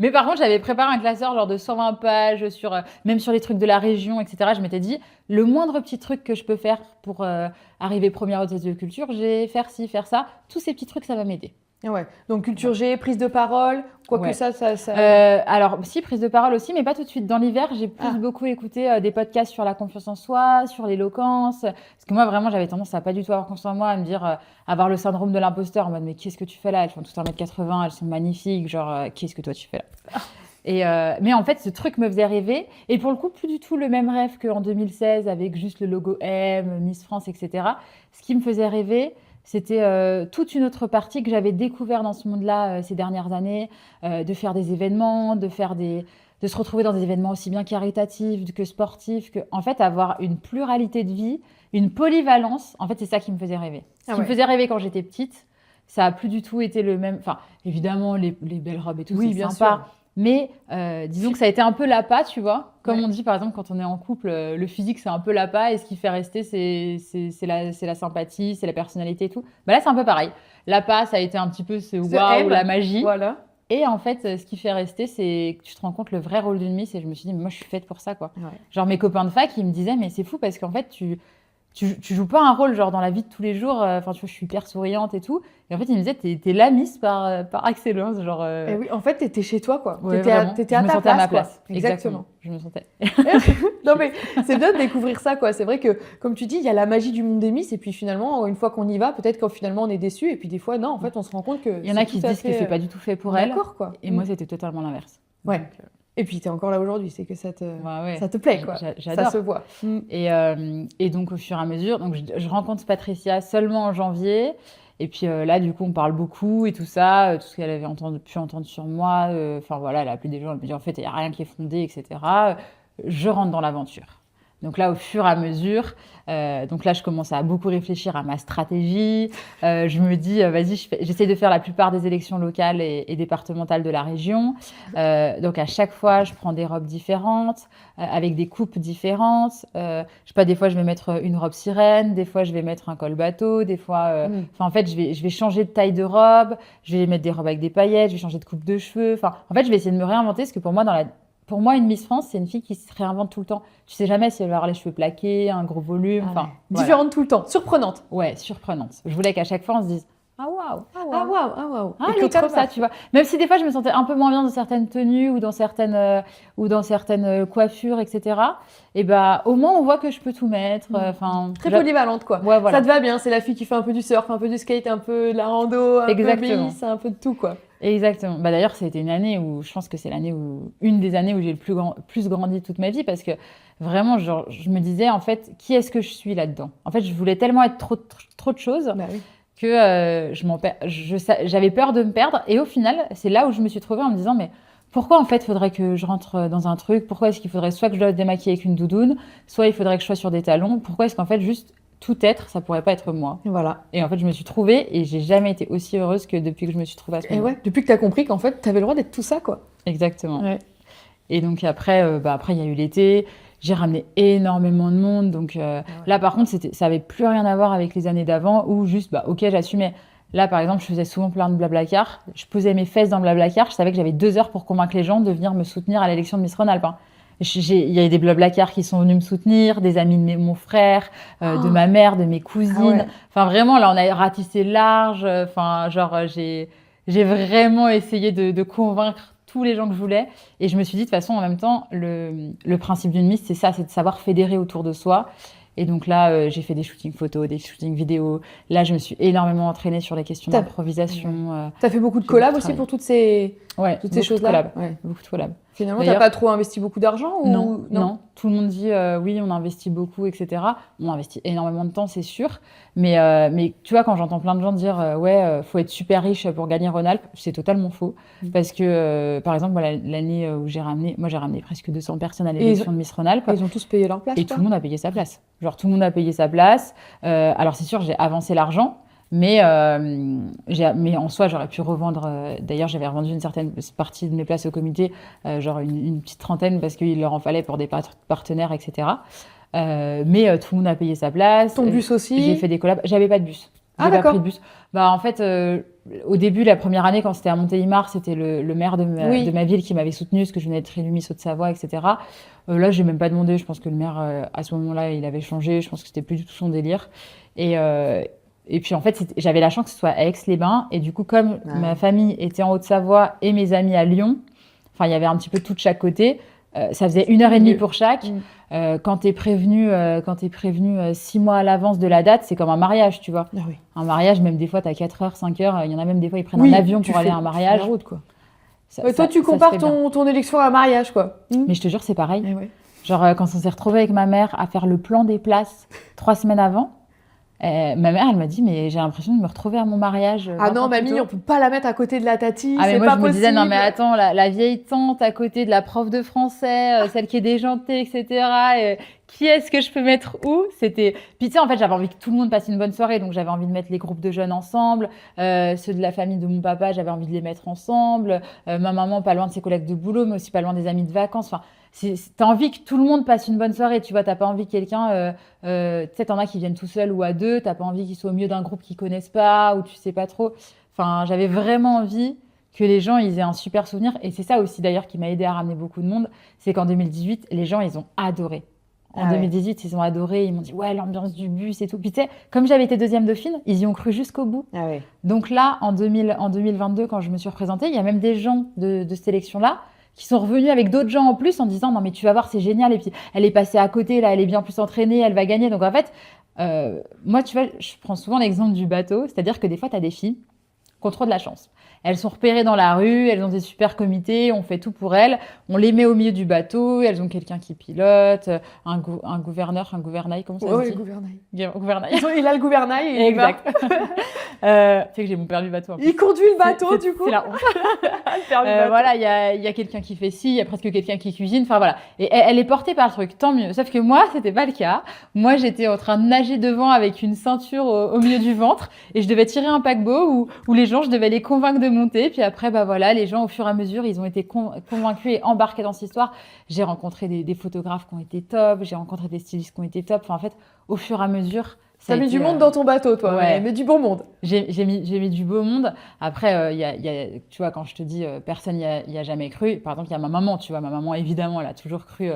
Mais par contre, j'avais préparé un classeur genre de 120 pages même sur les trucs de la région, etc. Je m'étais dit, le moindre petit truc que je peux faire pour arriver première au test de culture G, faire ci, faire ça, tous ces petits trucs, ça va m'aider. Ouais. Donc culture G, prise de parole, quoique Ouais. ça. Alors, si, prise de parole aussi, mais pas tout de suite. Dans l'hiver, j'ai beaucoup écouté des podcasts sur la confiance en soi, sur l'éloquence. Parce que moi, vraiment, j'avais tendance à pas du tout avoir confiance en moi, à me dire, avoir le syndrome de l'imposteur, en mode, mais qu'est-ce que tu fais là? Elles font toutes 1m80, elles sont magnifiques, genre, qu'est-ce que toi tu fais là? Mais en fait, ce truc me faisait rêver. Et pour le coup, plus du tout le même rêve qu'en 2016, avec juste le logo M, Miss France, etc. Ce qui me faisait rêver, c'était toute une autre partie que j'avais découvert dans ce monde-là ces dernières années, de faire des événements, de se retrouver dans des événements aussi bien caritatifs que sportifs, en fait, avoir une pluralité de vie, une polyvalence. En fait, c'est ça qui me faisait rêver. Ce qui me faisait rêver quand j'étais petite, ça a plus du tout été le même. Enfin, évidemment, les belles robes et tout, Oui, c'est bien sympa. sûr. Mais disons que ça a été un peu l'appât, tu vois. Comme on dit, par exemple, quand on est en couple, le physique, c'est un peu l'appât. Et ce qui fait rester, c'est la sympathie, c'est la personnalité et tout. Bah là, c'est un peu pareil. L'appât, ça a été un petit peu ce waouh, la magie. Voilà. Et en fait, ce qui fait rester, c'est que tu te rends compte le vrai rôle d'une Miss. Et je me suis dit, mais moi, je suis faite pour ça, quoi. Ouais. Genre, mes copains de fac, ils me disaient, mais c'est fou parce qu'en fait, tu joues pas un rôle genre dans la vie de tous les jours. Enfin, tu vois, je suis hyper souriante et tout. Et en fait, ils me disaient, t'es la Miss par excellence. Genre, Et oui, en fait, t'étais chez toi, quoi. ouais, T'étais vraiment. à Je me ta sentais place, à ma quoi. place. Exactement. Je me sentais. Non, mais c'est bien de découvrir ça, quoi. C'est vrai que, comme tu dis, il y a la magie du monde des Miss. Et puis finalement, une fois qu'on y va, peut-être qu'en finalement, on est déçu. Et puis des fois, non, en fait, on se rend compte que. Il y en a qui se disent que c'est pas du tout fait pour elles. D'accord, quoi. Et moi, c'était totalement l'inverse. Ouais. Donc, Et puis, t'es encore là aujourd'hui. C'est que ça te ouais. plaît, quoi. J'adore. Ça se voit. Et donc, au fur et à mesure, donc, je rencontre Patricia seulement en janvier. Et puis là, du coup, on parle beaucoup et tout ça, tout ce qu'elle avait pu entendre sur moi. Enfin, voilà, elle a appelé des gens, elle me dit en fait, il n'y a rien qui est fondé, etc. Je rentre dans l'aventure. Donc là, au fur et à mesure, donc là, je commence à beaucoup réfléchir à ma stratégie. Je me dis, vas-y, j'essaie de faire la plupart des élections locales et départementales de la région. Donc à chaque fois, je prends des robes différentes, avec des coupes différentes. Je sais pas, des fois, je vais mettre une robe sirène, des fois, je vais mettre un col bateau, des fois, en fait, je vais changer de taille de robe, je vais mettre des robes avec des paillettes, je vais changer de coupe de cheveux. Enfin, en fait, je vais essayer de me réinventer, parce que pour moi, une Miss France, c'est une fille qui se réinvente tout le temps. Tu sais jamais si elle va avoir les cheveux plaqués, un gros volume. Enfin, différente tout le temps, surprenante. Ouais, surprenante. Je voulais qu'à chaque fois, on se dise ah waouh, ah waouh. Ah, elle est comme ça, tu vois. Même si des fois, je me sentais un peu moins bien dans certaines tenues ou dans certaines coiffures, etc. Et bah, au moins, on voit que je peux tout mettre. Très polyvalente, quoi. Ouais, voilà. Ça te va bien. C'est la fille qui fait un peu du surf, un peu du skate, un peu de la rando, un peu Miss, un peu de tout, quoi. Exactement. Bah d'ailleurs, c'était une année où je pense que c'est une des années où j'ai le plus grandi toute ma vie, parce que vraiment, genre, je me disais en fait, qui est-ce que je suis là-dedans? En fait, je voulais tellement être trop de choses que j'avais peur de me perdre. Et au final, c'est là où je me suis trouvée en me disant, mais pourquoi en fait faudrait que je rentre dans un truc? Pourquoi est-ce qu'il faudrait soit que je dois se démaquiller avec une doudoune, soit il faudrait que je sois sur des talons? Pourquoi est-ce qu'en fait juste tout être, ça pourrait pas être moi? Voilà. Et en fait, je me suis trouvée et j'ai jamais été aussi heureuse que depuis que je me suis trouvée à ce moment-là. Et ouais, depuis que tu as compris qu'en fait, tu avais le droit d'être tout ça, quoi. Exactement. Ouais. Et donc après, il y a eu l'été. J'ai ramené énormément de monde. Donc là, par contre, ça avait plus rien à voir avec les années d'avant où juste, ok, j'assumais. Là, par exemple, je faisais souvent plein de Blablacar. Je posais mes fesses dans le Blablacar. Je savais que j'avais 2 heures pour convaincre les gens de venir me soutenir à l'élection de Miss Rhône-Alpes. Il y a eu des Blablacar qui sont venus me soutenir, des amis de mon frère, de ma mère, de mes cousines. Ah ouais. Enfin, vraiment, là, on a ratissé large. Enfin, genre, j'ai vraiment essayé de convaincre tous les gens que je voulais. Et je me suis dit, de toute façon, en même temps, le principe d'une Miss, c'est ça, c'est de savoir fédérer autour de soi. Et donc là, j'ai fait des shootings photos, des shootings vidéos. Là, je me suis énormément entraînée sur les questions d'improvisation. Tu as fait beaucoup de collabs aussi pour toutes ces choses-là? Beaucoup de collabs. Finalement, tu n'as pas trop investi beaucoup d'argent ou... Non. Tout le monde dit oui, on investit beaucoup, etc. On investit énormément de temps, c'est sûr. Mais tu vois, quand j'entends plein de gens dire faut être super riche pour gagner Rhône-Alpes, c'est totalement faux. Parce que, par exemple, l'année où j'ai ramené presque 200 personnes à l'élection de Miss Rhône-Alpes. Ils ont tous payé leur place. Et tout le monde a payé sa place. Genre, tout le monde a payé sa place. Alors, c'est sûr, j'ai avancé l'argent. Mais en soi, j'aurais pu revendre. D'ailleurs, j'avais revendu une certaine partie de mes places au comité, genre une petite trentaine, parce qu'il leur en fallait pour des partenaires, etc. Tout le monde a payé sa place. Ton bus aussi? J'ai fait des collabs. J'avais pas de bus. J'ai pas pris de bus. Bah, en fait, au début, la première année, quand c'était à Montélimar, c'était le maire de ma ville qui m'avait soutenue, parce que je venais d'être élue Miss Haute-Savoie, etc. Là, j'ai même pas demandé. Je pense que le maire, à ce moment-là, il avait changé. Je pense que c'était plus du tout son délire. Et puis, en fait, j'avais la chance que ce soit à Aix-les-Bains. Et du coup, comme ma famille était en Haute-Savoie et mes amis à Lyon, enfin, il y avait un petit peu tout de chaque côté. Ça faisait 1h30 pour chaque. Quand t'es prévenu 6 mois à l'avance de la date, c'est comme un mariage, tu vois. Ah oui. Un mariage, même des fois, t'as 4 heures, 5 heures. Il y en a même des fois, ils prennent un avion pour aller à un mariage. La route, quoi. Toi, tu compares ton élection à un mariage, quoi. Mais je te jure, c'est pareil. Ouais. Genre, quand on s'est retrouvés avec ma mère à faire le plan des places 3 semaines avant, ma mère, elle m'a dit, mais j'ai l'impression de me retrouver à mon mariage. Ah non, mamie, on peut pas la mettre à côté de la tati, mais c'est moi, pas je possible. me disais, non, mais attends, la vieille tante à côté de la prof de français, celle qui est déjantée, etc. Qui est-ce que je peux mettre où? Puis tu sais, en fait, j'avais envie que tout le monde passe une bonne soirée, donc j'avais envie de mettre les groupes de jeunes ensemble, ceux de la famille de mon papa, j'avais envie de les mettre ensemble, ma maman pas loin de ses collègues de boulot, mais aussi pas loin des amis de vacances. Enfin, t'as envie que tout le monde passe une bonne soirée, tu vois, t'as pas envie que quelqu'un, tu sais, t'en as qui viennent tout seuls ou à deux, t'as pas envie qu'ils soient au milieu d'un groupe qu'ils connaissent pas ou tu sais pas trop. Enfin, j'avais vraiment envie que les gens ils aient un super souvenir, et c'est ça aussi d'ailleurs qui m'a aidé à ramener beaucoup de monde, c'est qu'en 2018, les gens ils ont adoré. En 2018, ils ont adoré, ils m'ont dit ouais, l'ambiance du bus et tout. Puis tu sais, comme j'avais été deuxième dauphine, ils y ont cru jusqu'au bout. Ah ouais. Donc là, en 2022, quand je me suis représentée, il y a même des gens de cette élection-là qui sont revenus avec d'autres gens en plus en disant non mais tu vas voir, c'est génial, et puis elle est passée à côté, là elle est bien plus entraînée, elle va gagner. Donc en fait, moi tu vois, je prends souvent l'exemple du bateau, c'est-à-dire que des fois tu as des filles qui ont trop de la chance. Elles sont repérées dans la rue, elles ont des super comités, on fait tout pour elles, on les met au milieu du bateau, elles ont quelqu'un qui pilote, un gouverneur, un gouvernail, comment ça se dit? Gouvernail. Gouvernail. Il a le gouvernail et exact. C'est que j'ai mon père du bateau. Il conduit le bateau, du coup. C'est la honte. Voilà, il y a quelqu'un qui fait ci, il y a presque quelqu'un qui cuisine, enfin voilà. Et elle est portée par le truc, tant mieux. Sauf que moi, c'était pas le cas. Moi, j'étais en train de nager devant avec une ceinture au milieu du ventre, et je devais tirer un paquebot où les gens, je devais les convaincre de monter. Puis après, bah voilà, les gens, au fur et à mesure, ils ont été convaincus et embarqués dans cette histoire. J'ai rencontré des photographes qui ont été top, j'ai rencontré des stylistes qui ont été top. Enfin, en fait, au fur et à mesure, t'as mis du monde dans ton bateau, toi. Ouais. Mais du bon monde. J'ai mis du beau monde. Après, tu vois, quand je te dis personne n'y a jamais cru. Par exemple, il y a ma maman, tu vois. Ma maman, évidemment, elle a toujours cru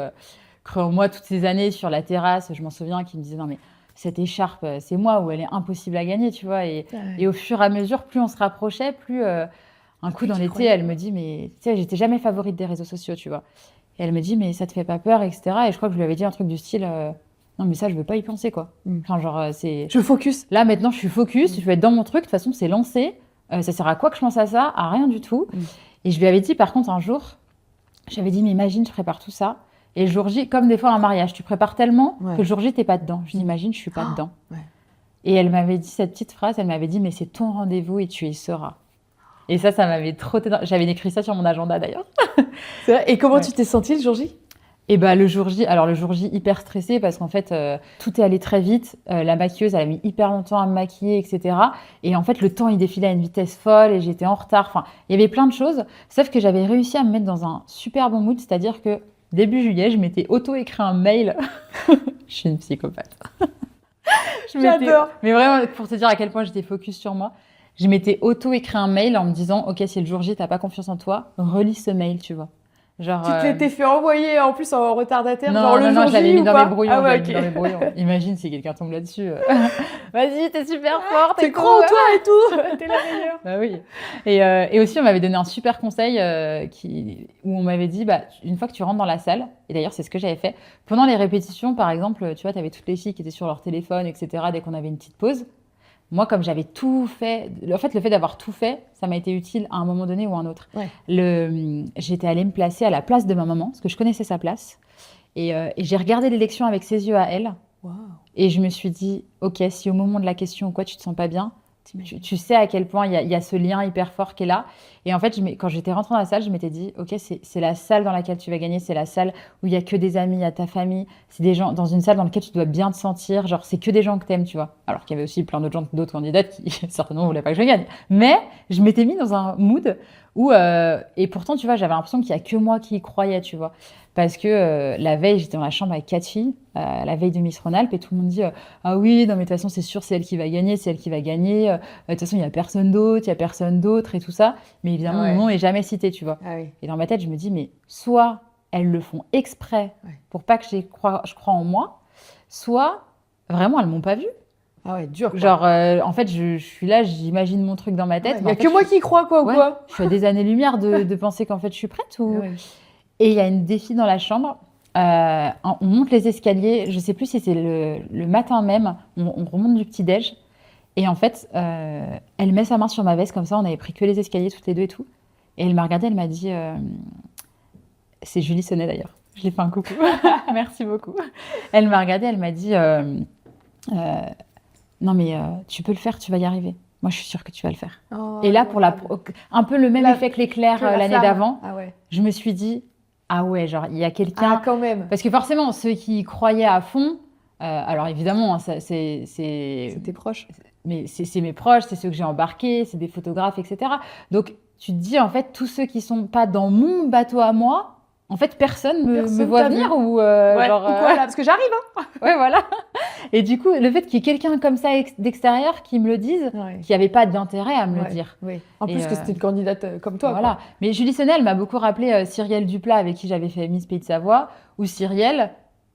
en moi toutes ces années sur la terrasse. Je m'en souviens, qui me disait non mais cette écharpe, c'est moi, où elle est impossible à gagner, tu vois. Et au fur et à mesure, plus on se rapprochait, plus un coup dans l'été, elle me dit mais tu sais, j'étais jamais favorite des réseaux sociaux, tu vois. Et elle me dit mais ça te fait pas peur, etc. Et je crois que je lui avais dit un truc du style non mais ça je veux pas y penser, quoi. Enfin genre c'est. Je focus. Là maintenant je suis focus, je vais être dans mon truc. De toute façon c'est lancé. Ça sert à quoi que je pense à ça? À rien du tout. Et je lui avais dit par contre un jour, j'avais dit mais imagine je prépare tout ça. Et le jour J, comme des fois un mariage, tu prépares tellement que le jour J, t'es pas dedans. Je dis, imagine, je suis pas dedans. Ouais. Et elle m'avait dit cette petite phrase, elle m'avait dit, mais c'est ton rendez-vous et tu y seras. Et ça m'avait trop... J'avais écrit ça sur mon agenda d'ailleurs. Et comment tu t'es sentie le jour J? Et bah le jour J, hyper stressée parce qu'en fait, tout est allé très vite. La maquilleuse, elle a mis hyper longtemps à me maquiller, etc. Et en fait, le temps, il défilait à une vitesse folle et j'étais en retard. Enfin, il y avait plein de choses. Sauf que j'avais réussi à me mettre dans un super bon mood, c'est-à-dire que début juillet, je m'étais auto-écrit un mail. Je suis une psychopathe. J'adore. Mais vraiment, pour te dire à quel point j'étais focus sur moi, je m'étais auto-écrit un mail en me disant « Ok, si le jour J, t'as pas confiance en toi, relis ce mail, tu vois. » Genre, tu te l'étais fait envoyer en plus en retardataire, non, genre le jour J, je l'avais mis dans mes brouillons. Ah ouais, okay. Dans mes brouillons. Imagine si quelqu'un tombe là-dessus. Vas-y, t'es super forte. T'es trop en toi et tout. T'es la meilleure. Bah oui. Et aussi, on m'avait donné un super conseil où on m'avait dit, bah, une fois que tu rentres dans la salle, et d'ailleurs, c'est ce que j'avais fait, pendant les répétitions, par exemple, tu vois, t'avais toutes les filles qui étaient sur leur téléphone, etc., dès qu'on avait une petite pause. Moi, comme j'avais tout fait, en fait, le fait d'avoir tout fait, ça m'a été utile à un moment donné ou à un autre. Ouais. J'étais allée me placer à la place de ma maman, parce que je connaissais sa place. Et j'ai regardé l'élection avec ses yeux à elle. Wow. Et je me suis dit, ok, si au moment de la question ou quoi, tu te sens pas bien, Tu sais à quel point il y a ce lien hyper fort qui est là. Et en fait, quand j'étais rentrée dans la salle, je m'étais dit, OK, c'est la salle dans laquelle tu vas gagner, c'est la salle où il y a que des amis, il y a ta famille, c'est des gens dans une salle dans laquelle tu dois bien te sentir, genre c'est que des gens que t'aimes, tu vois. Alors qu'il y avait aussi plein d'autres candidates qui certainement voulaient pas que je gagne. Mais je m'étais mis dans un mood où, et pourtant, tu vois, j'avais l'impression qu'il y a que moi qui y croyais, tu vois. Parce que la veille, j'étais dans la chambre avec 4 filles, la veille de Miss Rhône-Alpes, et tout le monde dit ah oui, non, mais de toute façon, c'est sûr, c'est elle qui va gagner, c'est elle qui va gagner. De toute façon, il n'y a personne d'autre, et tout ça. Mais évidemment, mon nom n'est jamais cité, tu vois. Ah oui. Et dans ma tête, je me dis, mais soit elles le font exprès pour pas que je croie en moi, soit vraiment, elles m'ont pas vue. Ah ouais, dur. Quoi. Genre, en fait, je suis là, j'imagine mon truc dans ma tête. Il n'y a que moi qui y crois, quoi, ou quoi? Je suis à des années-lumière de penser qu'en fait, je suis prête ou... Ouais. Et il y a une des filles dans la chambre, on monte les escaliers, je ne sais plus si c'est le matin même, on remonte du petit-déj, et en fait, elle met sa main sur ma veste comme ça, on avait pris que les escaliers toutes les deux et tout, et elle m'a regardée, elle m'a dit, c'est Julie Sonnet d'ailleurs, je lui ai fait un coucou, merci beaucoup. Elle m'a regardée, elle m'a dit, non mais tu peux le faire, tu vas y arriver. Moi, je suis sûre que tu vas le faire. Oh, et là, pour un peu le même effet que l'éclair l'année d'avant, je me suis dit, ah ouais, genre, il y a quelqu'un... Ah, quand même. Parce que forcément, ceux qui croyaient à fond, alors évidemment, c'est tes proches. Mais c'est mes proches, c'est ceux que j'ai embarqués, c'est des photographes, etc. Donc, tu te dis, en fait, tous ceux qui sont pas dans mon bateau à moi, en fait, personne me voit venir ou genre... Ou quoi, là, parce que j'arrive, hein. Ouais, voilà. Et du coup, le fait qu'il y ait quelqu'un comme ça d'extérieur qui me le dise, qui n'avait pas d'intérêt à me le dire. Oui. En plus que c'était une candidate comme toi. Voilà. Quoi. Mais Julie Sonnet, elle m'a beaucoup rappelé Cyrielle Duplat, avec qui j'avais fait Miss Pays de Savoie, où Cyrielle,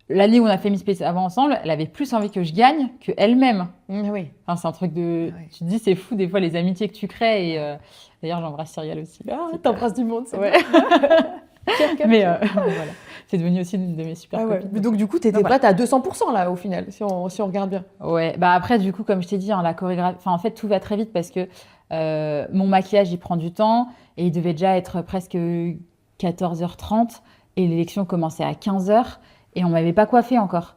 l'année où on a fait Miss Pays de Savoie ensemble, elle avait plus envie que je gagne qu'elle-même. Oui. Enfin, c'est un truc de... Tu te dis, c'est fou des fois les amitiés que tu crées. Et d'ailleurs, j'embrasse Cyrielle aussi. Ah, t'embrasses du monde, c'est ouais. Mais voilà, c'est devenu aussi une de mes super copines. Mais donc du coup, t'étais prête à 200% là au final, si on regarde bien. Ouais, bah après du coup, comme je t'ai dit, la chorégraphie, en fait tout va très vite parce que mon maquillage il prend du temps et il devait déjà être presque 14h30 et l'élection commençait à 15h et on m'avait pas coiffée encore.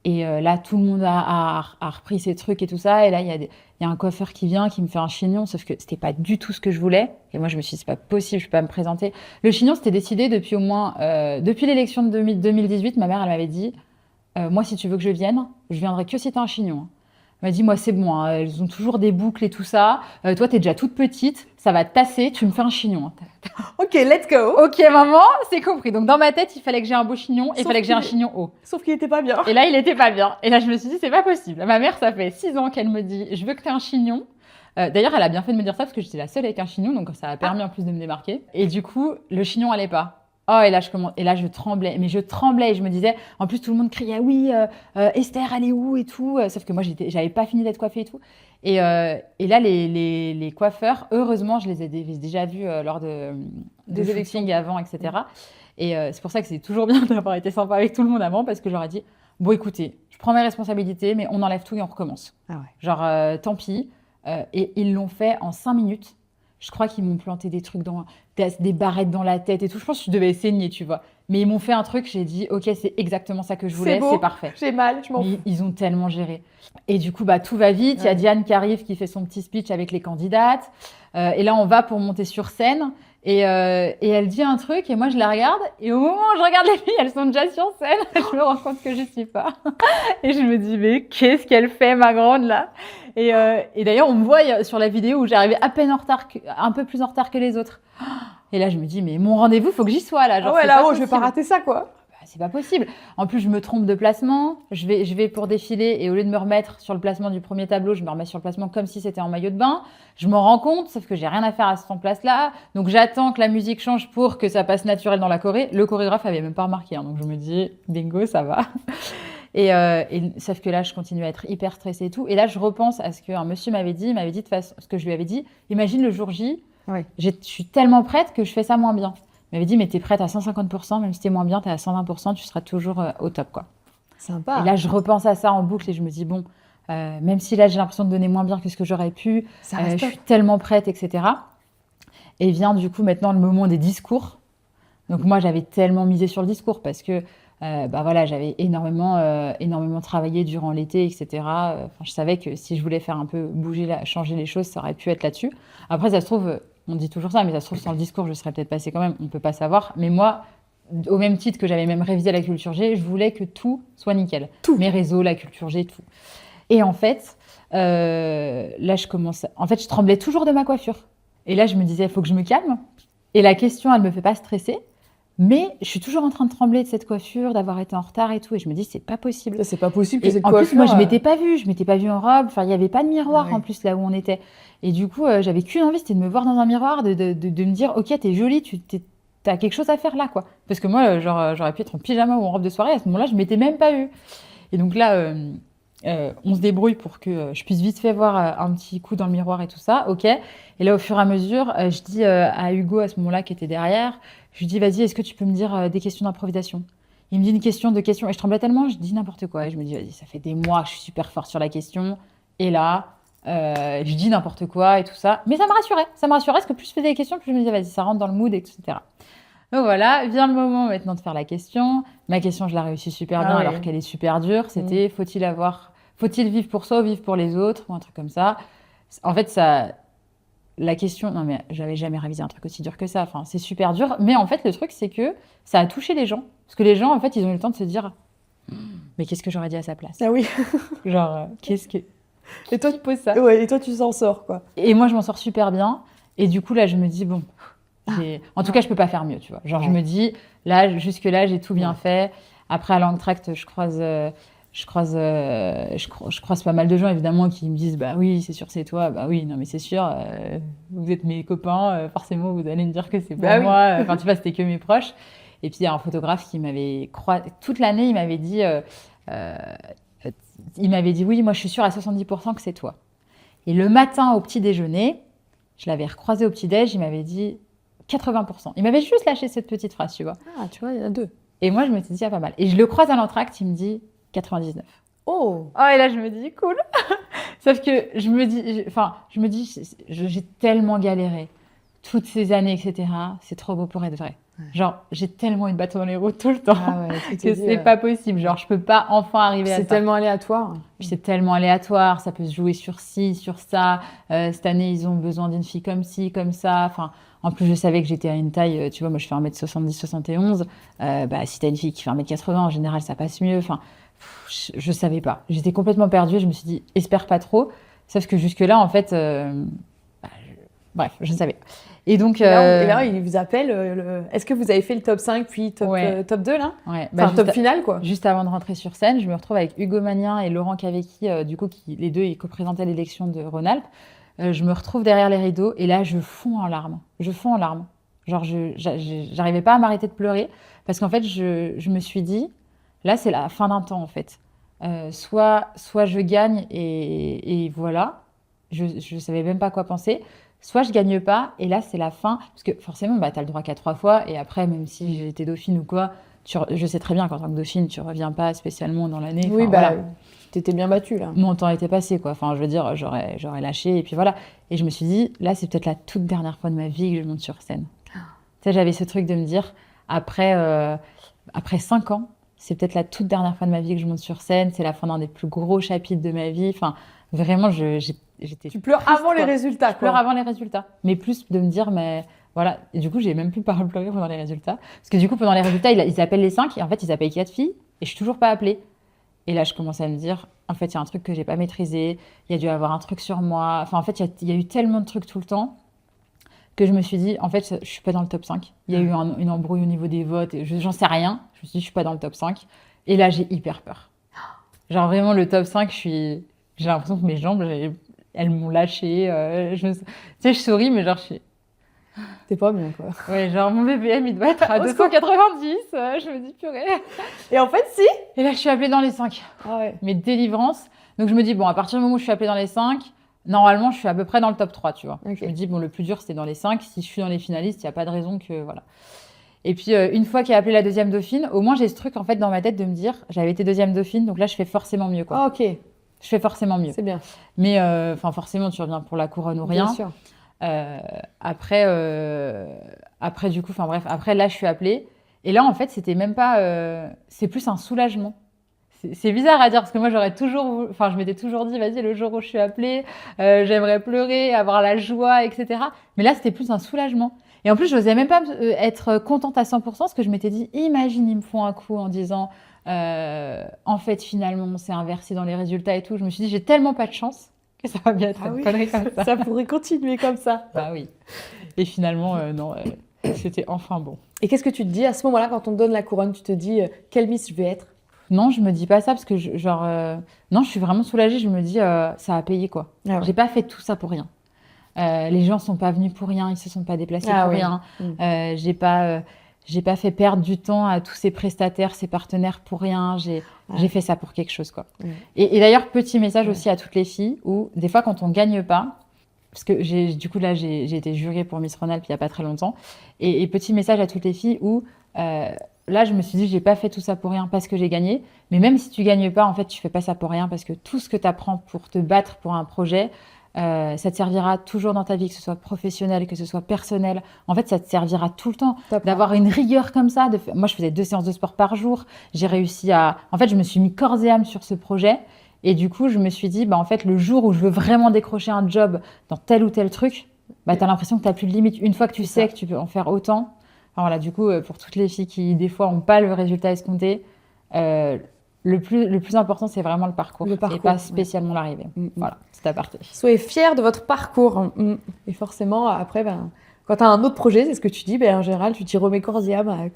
Et là, tout le monde a repris ses trucs et tout ça. Et là, il y a un coiffeur qui vient, qui me fait un chignon, sauf que c'était pas du tout ce que je voulais. Et moi, je me suis dit, c'est pas possible, je peux pas me présenter. Le chignon, c'était décidé depuis au moins... depuis l'élection de 2018, ma mère, elle m'avait dit, moi, si tu veux que je viendrai que si t'as un chignon. Hein. Elle m'a dit, moi, c'est bon, hein, elles ont toujours des boucles et tout ça. Toi, t'es déjà toute petite, ça va te tasser, tu me fais un chignon. Hein. Ok, let's go. Ok, maman, c'est compris. Donc, dans ma tête, il fallait que j'ai un beau chignon et il fallait que j'ai un chignon haut. Sauf qu'il était pas bien. Et là, il était pas bien. Et là, je me suis dit, c'est pas possible. Ma mère, ça fait 6 ans qu'elle me dit, je veux que tu aies un chignon. D'ailleurs, elle a bien fait de me dire ça parce que j'étais la seule avec un chignon, donc ça a permis en plus de me démarquer. Et du coup, le chignon allait pas. Oh, et là, je tremblais. Mais je tremblais et je me disais, en plus, tout le monde criait, oui, Esther, elle est où et tout. Sauf que moi, j'avais pas fini d'être coiffée et tout. Et là, les coiffeurs, heureusement, je les ai déjà vus lors des élections avant, etc. Et c'est pour ça que c'est toujours bien d'avoir été sympa avec tout le monde avant, parce que je leur ai dit, bon, écoutez, je prends mes responsabilités, mais on enlève tout et on recommence. Ah ouais. Genre, tant pis. Et ils l'ont fait en 5 minutes. Je crois qu'ils m'ont planté des trucs des barrettes dans la tête et tout. Je pense que je devais saigner, tu vois. Mais ils m'ont fait un truc, j'ai dit, ok, c'est exactement ça que je voulais, c'est parfait. J'ai mal, je m'en fous. Ils ont tellement géré. Et du coup, tout va vite. Il y a Diane qui arrive, qui fait son petit speech avec les candidates. Et là, on va pour monter sur scène. Et elle dit un truc, et moi, je la regarde. Et au moment où je regarde les filles, elles sont déjà sur scène. Je me rends compte que je suis pas. Et je me dis, mais qu'est-ce qu'elle fait, ma grande, là? Et d'ailleurs, on me voit sur la vidéo où j'arrivais à peine en retard, un peu plus en retard que les autres. Et là, je me dis, mais mon rendez-vous, faut que j'y sois, là. Genre, là-haut, je vais pas rater ça, quoi. C'est pas possible. En plus, je me trompe de placement. Je vais pour défiler et au lieu de me remettre sur le placement du premier tableau, je me remets sur le placement comme si c'était en maillot de bain. Je m'en rends compte, sauf que j'ai rien à faire à cette place-là. Donc, j'attends que la musique change pour que ça passe naturel dans la choré. Le chorégraphe avait même pas remarqué. Hein, donc, je me dis, bingo, ça va. Et sauf que là, je continue à être hyper stressée et tout. Et là, je repense à ce qu'un monsieur m'avait dit. Il m'avait dit de façon, ce que je lui avais dit. Imagine le jour J, je suis tellement prête que je fais ça moins bien. Il m'avait dit, mais t'es prête à 150%, même si t'es moins bien, t'es à 120%, tu seras toujours au top, quoi. Sympa. Et là, je repense à ça en boucle et je me dis, bon, même si là, j'ai l'impression de donner moins bien que ce que j'aurais pu, je suis tellement prête, etc. Et vient du coup maintenant le moment des discours. Donc moi, j'avais tellement misé sur le discours parce que Bah voilà, j'avais énormément travaillé durant l'été, etc. Enfin, je savais que si je voulais faire un peu changer les choses, ça aurait pu être là-dessus. Après, ça se trouve, on dit toujours ça, mais ça se trouve, sans le discours, je serais peut-être passée quand même, on ne peut pas savoir. Mais moi, au même titre que j'avais même révisé la culture G, je voulais que tout soit nickel. Tout. Mes réseaux, la culture G, tout. Et en fait, là, En fait, je tremblais toujours de ma coiffure. Et là, je me disais, il faut que je me calme. Et la question, elle ne me fait pas stresser. Mais je suis toujours en train de trembler de cette coiffure, d'avoir été en retard et tout. Et je me dis, c'est pas possible. Ça, c'est pas possible que Et cette en coiffure... plus, moi, je m'étais pas vue. Je m'étais pas vue en robe. Enfin, il n'y avait pas de miroir Ah ouais. en plus là où on était. Et du coup, j'avais qu'une envie, c'était de me voir dans un miroir, de me dire, ok, t'es jolie, t'as quelque chose à faire là, quoi. Parce que moi, genre, j'aurais pu être en pyjama ou en robe de soirée. À ce moment-là, je m'étais même pas vue. Et donc là, on se débrouille pour que je puisse vite fait voir un petit coup dans le miroir et tout ça, ok. Et là, au fur et à mesure, je dis à Hugo, à ce moment-là, qui était derrière, je lui dis, vas-y, est-ce que tu peux me dire des questions d'improvisation? Il me dit une question, deux questions, et je tremblais tellement, je dis n'importe quoi. Et je me dis, vas-y, ça fait des mois que je suis super forte sur la question. Et là, je dis n'importe quoi et tout ça. Mais ça me rassurait, parce que plus je faisais des questions, plus je me disais, vas-y, ça rentre dans le mood, etc. Donc voilà, vient le moment maintenant de faire la question. Ma question, je la réussis super bien, Ah ouais. alors qu'elle est super dure. C'était, faut-il vivre pour soi ou vivre pour les autres, ou un truc comme ça. En fait, la question, non mais j'avais jamais révisé un truc aussi dur que ça. Enfin, c'est super dur. Mais en fait, le truc, c'est que ça a touché les gens. Parce que les gens, en fait, ils ont eu le temps de se dire, mais qu'est-ce que j'aurais dit à sa place? Ah oui. Genre, qu'est-ce que... Et toi, Qui pose ça? ouais, et toi, tu s'en sors, quoi. Et moi, je m'en sors super bien. Et du coup, là, je me dis, bon, en tout cas, je peux pas faire mieux, tu vois. Genre, je me dis, là, jusque-là, j'ai tout bien fait. Après, à Langtract, je croise pas mal de gens, évidemment, qui me disent, bah oui, c'est sûr, c'est toi. Bah oui, non, mais c'est sûr, vous êtes mes copains, forcément, vous allez me dire que c'est pour Bah oui. moi. Enfin, tu vois, c'était que mes proches. Et puis, il y a un photographe qui m'avait croisé toute l'année, euh, il m'avait dit, oui, moi, je suis sûre à 70% que c'est toi. Et le matin, au petit déjeuner, je l'avais recroisé au petit-déj, il m'avait dit 80%. Il m'avait juste lâché cette petite phrase, tu vois. Ah, tu vois, il y en a deux. Et moi, je me suis dit, ah, pas mal. Et je le croise à l'entracte, il me dit 99. Oh. Oh, et là, je me dis, cool. Sauf que je me dis, j'ai tellement galéré toutes ces années, etc. C'est trop beau pour être vrai. Ouais. Genre, j'ai tellement eu de bâton dans les roues tout le temps Ah ouais, tu que t'es dit, c'est pas possible. Genre, je peux pas enfin arriver à ça. c'est tellement aléatoire. Puis c'est tellement aléatoire, ça peut se jouer sur ci, sur ça. Cette année, ils ont besoin d'une fille comme ci, comme ça. Enfin, en plus, je savais que j'étais à une taille, tu vois, moi je fais 1m70, 71. Bah, si t'as une fille qui fait 1m80, en général, ça passe mieux. Enfin, je savais pas. J'étais complètement perdue. Je me suis dit, espère pas trop. Sauf que jusque-là, en fait, bref, je ne savais pas. Et donc. Et là, il vous appelle. Est-ce que vous avez fait le top 5 puis top, Ouais. top 2 là? Ouais, Enfin, top final quoi. Juste avant de rentrer sur scène, je me retrouve avec Hugo Magnien et Laurent Cavecchi, du coup, les deux, ils co-présentaient l'élection de Rhône-Alpes. Je me retrouve derrière les rideaux et là, je fonds en larmes. Je fonds en larmes. Genre, j'arrivais pas à m'arrêter de pleurer parce qu'en fait, je me suis dit, là, c'est la fin d'un temps en fait. Soit je gagne et voilà, je savais même pas quoi penser. Soit je gagne pas et là, c'est la fin. Parce que forcément, bah, tu as le droit qu'à 3 fois et après, même si j'étais dauphine ou quoi, je sais très bien qu'en tant que dauphine, tu reviens pas spécialement dans l'année. Oui, Enfin, bah, voilà. t'étais bien battue là. Mon temps était passé, quoi. Enfin, je veux dire, j'aurais lâché, et puis voilà. Et je me suis dit, là, c'est peut-être la toute dernière fois de ma vie que je monte sur scène. Tu sais, j'avais ce truc de me dire, après 5 ans, c'est peut-être la toute dernière fois de ma vie que je monte sur scène, c'est la fin d'un des plus gros chapitres de ma vie. Enfin, vraiment, j'étais Tu pleures triste, avant les quoi. résultats Je pleure quoi. avant les résultats. Mais plus de me dire, mais voilà. Et du coup, j'ai même plus pleurer pendant les résultats. Parce que du coup, pendant les résultats, ils appellent les 5, et en fait, ils appellent 4 filles, et je suis toujours pas appelée. Et là, je commence à me dire, en fait, il y a un truc que j'ai pas maîtrisé, il y a dû avoir un truc sur moi. Enfin, en fait, il y a eu tellement de trucs tout le temps que je me suis dit, en fait, je suis pas dans le top 5. Il y a eu une embrouille au niveau des votes, et j'en sais rien. Je me suis dit, je suis pas dans le top 5. Et là, j'ai hyper peur. Genre, vraiment, le top 5, j'ai l'impression que mes jambes, elles m'ont lâché. Tu sais, je souris, mais genre, T'es pas bien quoi. ouais, genre, mon BPM, il doit être à Au secours. 290. Je me dis, purée. Et en fait, si. Et là, je suis appelée dans les 5. Ah ouais. Mais délivrance. Donc je me dis, bon, à partir du moment où je suis appelée dans les 5, normalement, je suis à peu près dans le top 3, tu vois. Ok. Je me dis, bon, le plus dur, c'était dans les 5. Si je suis dans les finalistes, il n'y a pas de raison que, voilà. Et puis, une fois qu'il a appelé la deuxième dauphine, au moins, j'ai ce truc, en fait, dans ma tête de me dire, j'avais été deuxième dauphine, donc là, je fais forcément mieux, quoi. Ah ok, Je fais forcément mieux. c'est bien. Mais, enfin, forcément, tu reviens pour la couronne ou rien. Bien sûr. Après, du coup, enfin bref, après, là, je suis appelée. Et là, en fait, c'était même pas... c'est plus un soulagement. C'est bizarre à dire parce que moi, je m'étais toujours dit, vas-y, le jour où je suis appelée, j'aimerais pleurer, avoir la joie, etc. Mais là, c'était plus un soulagement. Et en plus, je n'osais même pas être contente à 100% parce que je m'étais dit, imagine, ils me font un coup en disant, en fait, finalement, on s'est inversé dans les résultats et tout. Je me suis dit, j'ai tellement pas de chance que ça va bien être une connerie comme ça. Ça pourrait continuer comme ça. Bah oui. Et finalement, non, c'était enfin bon. Et qu'est-ce que tu te dis à ce moment-là quand on te donne la couronne? Tu te dis quelle Miss je vais être? Non, je me dis pas ça parce que non, je suis vraiment soulagée. Je me dis ça a payé quoi. Ah ouais. J'ai pas fait tout ça pour rien. Les gens sont pas venus pour rien, ils se sont pas déplacés pour rien. J'ai pas fait perdre du temps à tous ces prestataires, ces partenaires pour rien. J'ai fait ça pour quelque chose quoi. Et d'ailleurs petit message aussi à toutes les filles où des fois quand on gagne pas, parce que du coup là j'ai été jurée pour Miss Rhône-Alpes il y a pas très longtemps et petit message à toutes les filles où là, je me suis dit, j'ai pas fait tout ça pour rien parce que j'ai gagné. Mais même si tu gagnes pas, en fait, tu fais pas ça pour rien parce que tout ce que tu apprends pour te battre pour un projet, ça te servira toujours dans ta vie, que ce soit professionnel, que ce soit personnel. En fait, ça te servira tout le temps d'avoir une rigueur comme ça. Moi, je faisais 2 séances de sport par jour. J'ai réussi à... En fait, je me suis mis corps et âme sur ce projet. Et du coup, je me suis dit, en fait, le jour où je veux vraiment décrocher un job dans tel ou tel truc, tu as l'impression que tu n'as plus de limite. Une fois que tu sais que tu peux en faire autant... Enfin, voilà, du coup, pour toutes les filles qui, des fois, n'ont pas le résultat escompté, le plus important, c'est vraiment le parcours et pas spécialement l'arrivée. Voilà, c'est à partir. Soyez fiers de votre parcours. Et forcément, après, quand tu as un autre projet, c'est ce que tu dis, en général, tu t'y remets corps et âme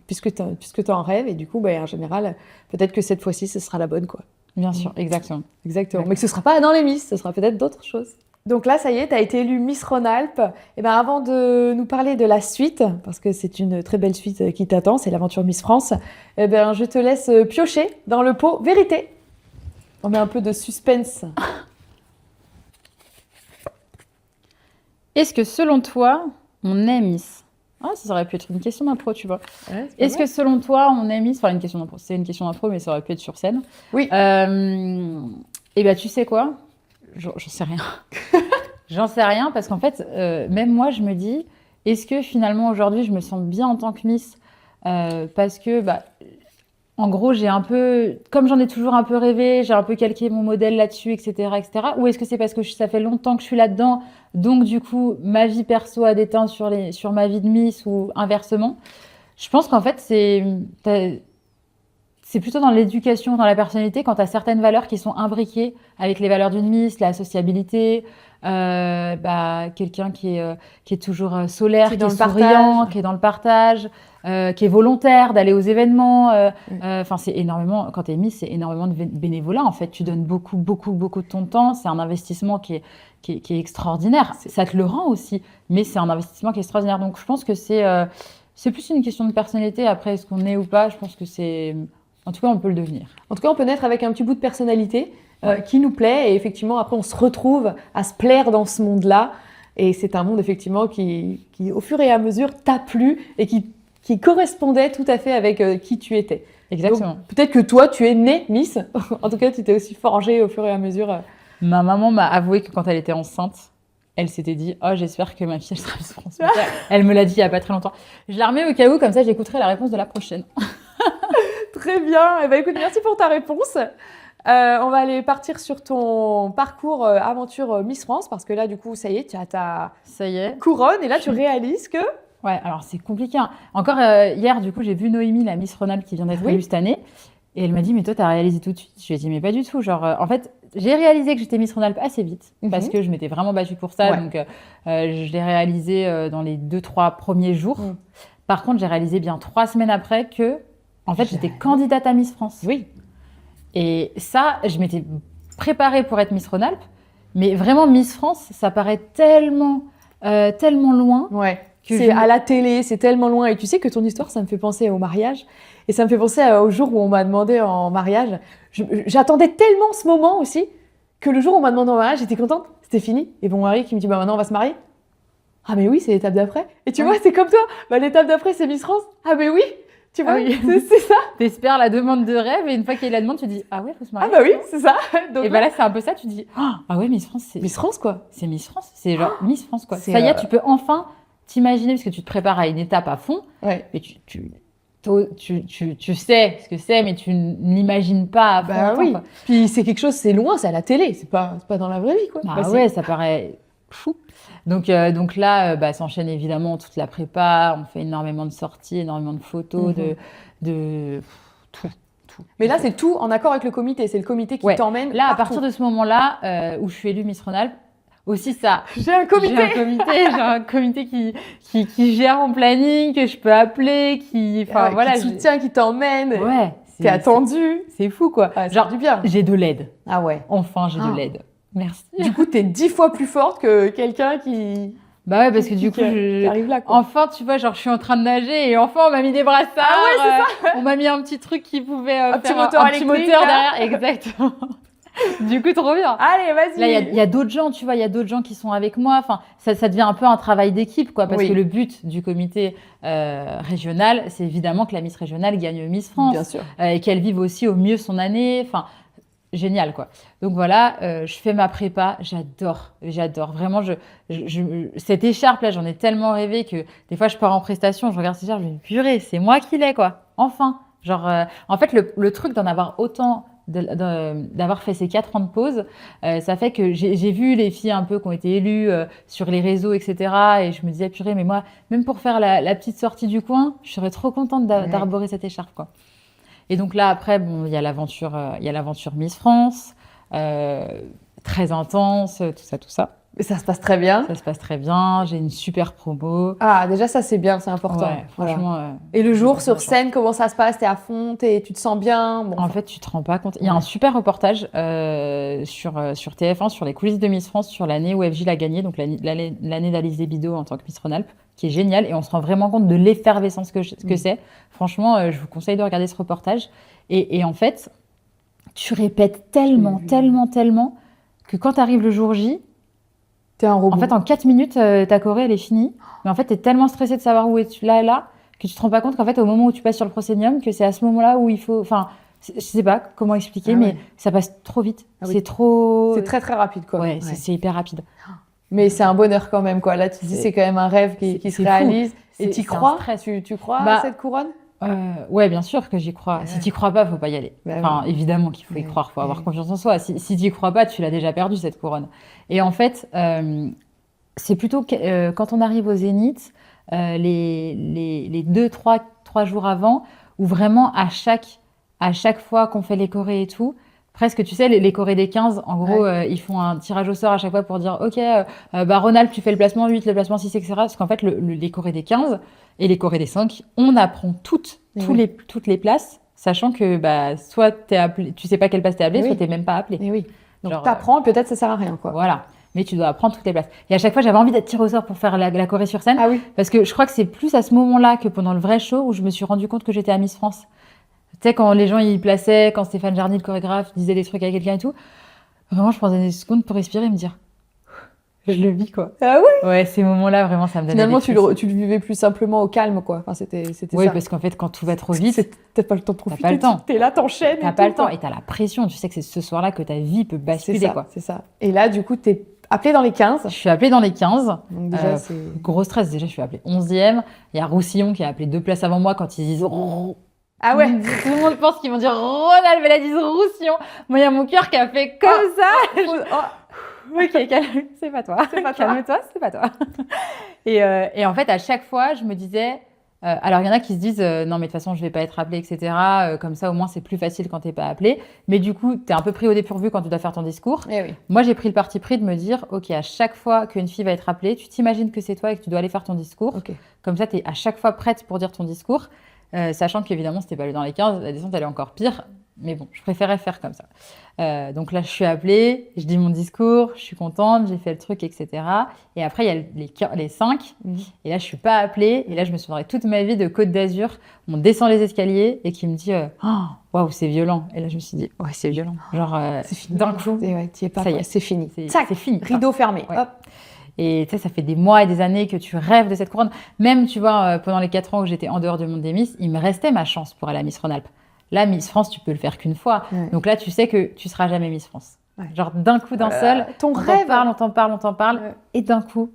puisque tu en rêves. Et du coup, en général, peut-être que cette fois-ci, ce sera la bonne, quoi. Bien sûr, exactement. Exactement. Mais que ce ne sera pas dans les Miss, ce sera peut-être d'autres choses. Donc là, ça y est, tu as été élue Miss Rhône-Alpes. Et avant de nous parler de la suite, parce que c'est une très belle suite qui t'attend, c'est l'aventure Miss France, je te laisse piocher dans le pot vérité. On met un peu de suspense. Est-ce que selon toi, on est Miss? Ça aurait pu être une question d'impro, tu vois. Ouais, est-ce que selon toi, on est Miss? Enfin, une question d'impro. C'est une question d'impro, mais ça aurait pu être sur scène. Oui. Tu sais quoi? J'en sais rien. J'en sais rien parce qu'en fait, même moi, je me dis, est-ce que finalement aujourd'hui, je me sens bien en tant que Miss parce que, en gros, comme j'en ai toujours un peu rêvé, j'ai un peu calqué mon modèle là-dessus, etc., etc. Ou est-ce que c'est parce que ça fait longtemps que je suis là-dedans, donc du coup, ma vie perso a des teintes sur ma vie de Miss ou inversement? Je pense qu'en fait, c'est plutôt dans l'éducation, dans la personnalité, quand tu as certaines valeurs qui sont imbriquées avec les valeurs d'une Miss, la sociabilité, quelqu'un qui est toujours solaire, qui est souriant, qui est dans le partage, qui est volontaire d'aller aux événements. C'est énormément, quand tu es Miss, c'est énormément de bénévolat. En fait, tu donnes beaucoup, beaucoup, beaucoup de ton temps. C'est un investissement qui est extraordinaire. Ça te le rend aussi, mais c'est un investissement qui est extraordinaire. Donc, je pense que c'est plus une question de personnalité. Après, est-ce qu'on est ou pas? Je pense que c'est... En tout cas, on peut le devenir. En tout cas, on peut naître avec un petit bout de personnalité qui nous plaît. Et effectivement, après, on se retrouve à se plaire dans ce monde-là. Et c'est un monde, effectivement, qui au fur et à mesure, t'a plu et qui correspondait tout à fait avec qui tu étais. Exactement. Donc, peut-être que toi, tu es née Miss. En tout cas, tu t'es aussi forgée au fur et à mesure. Ma maman m'a avoué que quand elle était enceinte, elle s'était dit « Oh, j'espère que ma fille, elle sera Miss France. » Elle me l'a dit il n'y a pas très longtemps. Je la remets au cas où, comme ça, j'écouterai la réponse de la prochaine. Très bien. Écoute, merci pour ta réponse. On va aller partir sur ton parcours aventure Miss France parce que là, du coup, ça y est, tu as ta couronne et là, tu réalises que... Ouais, alors c'est compliqué. Encore hier, du coup, j'ai vu Noémie, la Miss Rhône-Alpes qui vient d'être élue cette année. Et elle m'a dit, mais toi, tu as réalisé tout de suite. Je lui ai dit, mais pas du tout. En fait, j'ai réalisé que j'étais Miss Rhône-Alpes assez vite parce que je m'étais vraiment battue pour ça. Ouais. Donc, je l'ai réalisé dans les 2-3 premiers jours. Par contre, j'ai réalisé bien 3 semaines après que, en fait, j'étais candidate à Miss France. Oui. Et ça, je m'étais préparée pour être Miss Rhône-Alpes. Mais vraiment, Miss France, ça paraît tellement loin. Ouais. C'est à la télé, c'est tellement loin. Et tu sais que ton histoire, ça me fait penser au mariage. Et ça me fait penser au jour où on m'a demandé en mariage. J'attendais tellement ce moment aussi que le jour où on m'a demandé en mariage, j'étais contente. C'était fini. Et mon mari qui me dit, maintenant, on va se marier. Ah, mais oui, c'est l'étape d'après. Et tu vois, c'est comme toi. L'étape d'après, c'est Miss France. Ah, mais oui. Tu vois, c'est ça. T'espères la demande de rêve et une fois qu'il y a la demande, tu dis ah ouais, faut se marier. Ah bah oui, c'est ça. Donc et là, c'est un peu ça. Tu dis ah ouais, Miss France, c'est Miss France quoi. C'est Miss France, c'est genre Miss France quoi. Ça y est, tu peux enfin t'imaginer parce que tu te prépares à une étape à fond. Ouais. Et tu sais ce que c'est, mais tu n'imagines pas à fond Bah longtemps, oui. quoi. Puis c'est quelque chose, c'est loin, c'est à la télé, c'est pas dans la vraie vie, quoi. Bah Bah, ouais, ça paraît fou. Donc là, s'enchaîne évidemment toute la prépa, on fait énormément de sorties, énormément de photos, de tout, tout. Mais là, c'est tout en accord avec le comité. C'est le comité qui Ouais. t'emmène Là, à partout. partir de ce moment-là, où je suis élue Miss Rhône-Alpes, aussi ça. J'ai un comité. J'ai un comité qui gère mon planning, que je peux appeler, enfin voilà. Qui te soutient, qui t'emmène. Ouais. T'es attendu. C'est fou, quoi. Ah, Genre, du bien. j'ai de l'aide. Ah ouais. Enfin, j'ai Ah. de l'aide. Merci. Du coup, t'es 10 fois plus forte que quelqu'un qui Bah ouais, parce que du coup, arrive là, quoi. enfin, tu vois, genre, je suis en train de nager et enfin, on m'a mis des brassards. Ah ouais, c'est on m'a mis un petit truc qui pouvait Un faire petit moteur un petit électrique, moteur là. derrière. Exactement. Du coup, trop bien. Allez, vas-y. Là, il y a d'autres gens, tu vois, il y a d'autres gens qui sont avec moi. Enfin, ça devient un peu un travail d'équipe, quoi, parce Oui. que le but du comité régional, c'est évidemment que la Miss régionale gagne Miss France. Bien sûr. Et qu'elle vive aussi au mieux son année. Enfin, génial, quoi. Donc voilà, je fais ma prépa, j'adore. Vraiment, cette écharpe-là, j'en ai tellement rêvé que des fois, je pars en prestation, je regarde cette écharpe, je me dis, purée, c'est moi qui l'ai, quoi. Enfin. Genre, en fait, le truc d'en avoir autant, d'avoir fait ces 4 ans de pause, ça fait que j'ai vu les filles un peu qui ont été élues sur les réseaux, etc. Et je me disais, purée, mais moi, même pour faire la petite sortie du coin, je serais trop contente d'arborer cette écharpe, quoi. Et donc là, après, bon, il y a l'aventure Miss France, très intense, tout ça. Mais ça se passe très bien. Ça se passe très bien, j'ai une super promo. Ah, déjà, ça, c'est bien, c'est important. Ouais, Voilà. franchement. Et le jour sur scène, comment ça se passe? T'es à fond, tu te sens bien? Bon, En fait, tu te rends pas compte. Il y a un super reportage sur TF1, sur les coulisses de Miss France, sur l'année où FJ l'a gagné, donc l'année d'Alizée Bidot en tant que Miss Rhône-Alpes, qui est génial. Et on se rend vraiment compte de l'effervescence que c'est. Franchement, je vous conseille de regarder ce reportage. Et en fait, tu répètes tellement que quand tu arrives le jour J, t'es un robot. en fait, en 4 minutes, ta choré, elle est finie. Mais en fait, tu es tellement stressé de savoir où es-tu là et là, que tu te rends pas compte qu'en fait, au moment où tu passes sur le proscenium, que c'est à ce moment-là où il faut... Enfin, je sais pas comment expliquer, mais ça passe trop vite. Ah oui. C'est trop... C'est très, très rapide, quoi. Ouais, c'est hyper rapide. Mais c'est un bonheur quand même, quoi. Là, tu dis, c'est quand même un rêve qui se réalise. Et tu crois? Tu crois à cette couronne? Ouais, bien sûr que j'y crois. Si tu crois pas, faut pas y aller. Enfin, évidemment qu'il faut y croire, faut avoir confiance en soi. Si tu y crois pas, tu l'as déjà perdu, cette couronne. Et en fait, c'est plutôt quand on arrive au Zénith, les 2-3 jours avant, où vraiment à chaque fois qu'on fait les chorés et tout, presque, tu sais, les chorés des 15, en gros, ils font un tirage au sort à chaque fois pour dire, OK, Rhône-Alpes, tu fais le placement 8, le placement 6, etc. Parce qu'en fait, les chorés des 15 et les chorés des 5, on apprend toutes les places, sachant que soit t'es appelé, tu sais pas quelle place t'es appelé, soit t'es même pas appelé. Et oui. Donc t'apprends, peut-être ça sert à rien, quoi. Voilà. Mais tu dois apprendre toutes les places. Et à chaque fois, j'avais envie d'être tirée au sort pour faire la choré sur scène. Ah oui. Parce que je crois que c'est plus à ce moment-là que pendant le vrai show où je me suis rendu compte que j'étais à Miss France. Tu sais, quand les gens y plaçaient, quand Stéphane Jarny, le chorégraphe, disait des trucs à quelqu'un et tout, vraiment, je prenais des secondes pour respirer et me dire, je le vis, quoi. Ah oui? Ouais, ces moments-là, vraiment, ça me donnait Finalement, des tu le vivais plus simplement au calme, quoi. Enfin, c'était oui, ça. parce qu'en fait, quand tout va trop vite, t'as pas le temps de profiter. pas le temps. T'es là, t'enchaînes. T'as pas le temps et t'as la pression. Tu sais que c'est ce soir-là que ta vie peut basculer, quoi. C'est ça. Et là, du coup, t'es appelée dans les 15. Je suis appelée dans les 15. Donc déjà, gros stress. Déjà, je suis appelée 11e. Il y a Roussillon qui a appelé 2 places avant moi quand ils disent... Ah ouais. Tout le monde pense qu'ils vont dire Rhône-Alpes, elle a dit Roussillon. Moi, il y a mon cœur qui a fait comme ça. Ok, c'est pas toi. Calme-toi, c'est pas toi. Et en fait, à chaque fois, je me disais... alors, il y en a qui se disent non, mais de toute façon, je vais pas être appelée, etc. Comme ça, au moins, c'est plus facile quand t'es pas appelée. Mais du coup, t'es un peu pris au dépourvu quand tu dois faire ton discours. Eh oui. Moi, j'ai pris le parti pris de me dire ok, à chaque fois qu'une fille va être appelée, tu t'imagines que c'est toi et que tu dois aller faire ton discours. Okay. Comme ça, t'es à chaque fois prête pour dire ton discours. Sachant qu'évidemment, si t'es pas allée dans les 15, la descente, elle est encore pire. Mais bon, je préférais faire comme ça. Donc là, je suis appelée, je dis mon discours, je suis contente, j'ai fait le truc, etc. Et après, il y a les 5. Et là, je suis pas appelée. Et là, je me souviendrai toute ma vie de Côte d'Azur. On descend les escaliers et qui me dit waouh, c'est violent. Et là, je me suis dit ouais, c'est violent. Genre, c'est fini. D'un coup, t'y es pas, ça y est, c'est fini. C'est fini. Rideau fermé. Ouais. Hop. Et tu sais, ça fait des mois et des années que tu rêves de cette couronne. Même, tu vois, pendant les 4 ans où j'étais en dehors du monde des Miss, il me restait ma chance pour aller à Miss Rhône-Alpes. Là, Miss France, tu peux le faire qu'une fois. Ouais. Donc là, tu sais que tu seras jamais Miss France. Ouais. Genre d'un coup, d'un seul, ton rêve. On t'en parle. Ouais. Et d'un coup,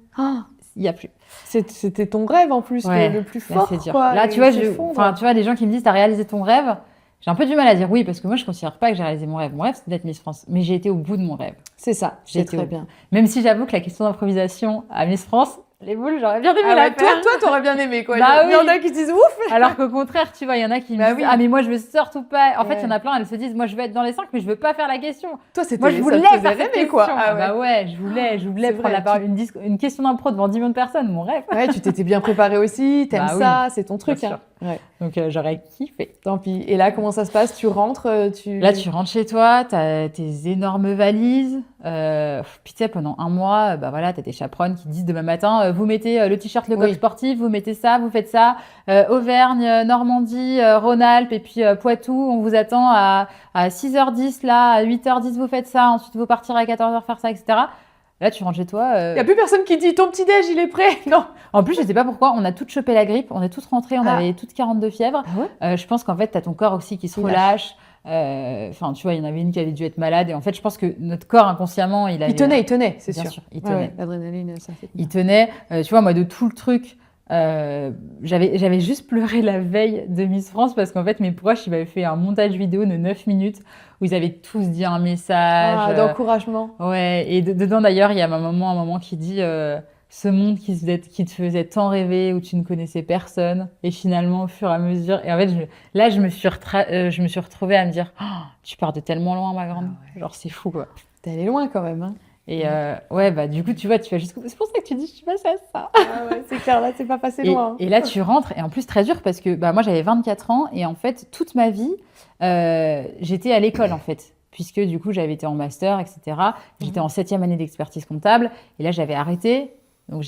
il n'y a plus. C'était ton rêve en plus, Ouais, le plus là, fort, c'est dur. quoi. Là, et tu vois, il s'effondre. enfin, tu vois, les gens qui me disent, t'as réalisé ton rêve, j'ai un peu du mal à dire oui, parce que moi, je considère pas que j'ai réalisé mon rêve. Mon rêve, c'est d'être Miss France. Mais j'ai été au bout de mon rêve. C'est ça, J'ai c'est été très au- bien. Même si j'avoue que la question d'improvisation à Miss France, les boules, j'aurais bien aimé Ah la ouais, faire. toi, t'aurais bien aimé, quoi. Bah Il y en oui. a qui se disent ouf. Alors qu'au contraire, tu vois, il y en a qui me Bah disent oui. ah mais moi je veux surtout pas. En fait, il y en Ouais. a plein, elles se disent moi je veux être dans les 5 mais je veux pas faire la question. Toi, c'était Moi je ça voulais te faisait faire cette rêver, quoi. question. Ah Bah ouais, je voulais C'est prendre vrai, la parole, une question d'impro devant 10 millions de personnes, mon rêve. Ouais, tu t'étais bien préparé aussi, t'aimes Bah oui, ça, c'est ton truc. bien Hein. Ouais, Donc j'aurais kiffé. tant pis. Et là, comment ça se passe? Tu rentres, Là, tu rentres chez toi, tu as tes énormes valises. Puis tu sais, pendant un mois, bah voilà, tu as tes chaperones qui disent demain matin, vous mettez le t-shirt Le Coq Oui. Sportif, vous mettez ça, vous faites ça. Auvergne, Normandie, Rhône-Alpes et puis Poitou, on vous attend à 6h10, là, à 8h10, vous faites ça. Ensuite, vous partirez à 14h faire ça, etc. Là, tu rentres chez toi. Il n'y a plus personne qui dit ton petit-déj, il est prêt. Non. En plus, je sais pas pourquoi, on a toutes chopé la grippe, on est toutes rentrées, on Ah. avait toutes 42 fièvres. Ah ouais. Je pense qu'en fait, tu as ton corps aussi qui se Il relâche. Enfin, tu vois, il y en avait une qui avait dû être malade. Et en fait, je pense que notre corps, inconsciemment, il avait... Il tenait, c'est Bien sûr. sûr, il Ouais, tenait. ouais, l'adrénaline, ça fait. Il tenait. Tu vois, moi, de tout le truc, j'avais juste pleuré la veille de Miss France parce qu'en fait, mes proches, ils m'avaient fait un montage vidéo de 9 minutes où ils avaient tous dit un message. Ah, d'encouragement. Ouais, et dedans d'ailleurs, il y a ma maman, un moment qui dit ce monde qui te faisait tant rêver, où tu ne connaissais personne, et finalement, au fur et à mesure. Et en fait, là, je me suis retrouvée à me dire oh, tu pars de tellement loin, ma grande. Ah ouais. Genre, c'est fou, quoi. T'es allé loin quand même. Hein. Et ouais, bah, du coup, tu vois, tu vas jusqu'au. C'est pour ça que tu dis je suis passée à ça. Ah ouais, c'est clair, là, c'est pas passé loin. Hein. Et là, tu rentres, et en plus, très dur, parce que bah, moi, j'avais 24 ans, et en fait, toute ma vie, j'étais à l'école, en fait. Puisque du coup, j'avais été en master, etc. J'étais en 7e année d'expertise comptable. Et là, j'avais arrêté. Donc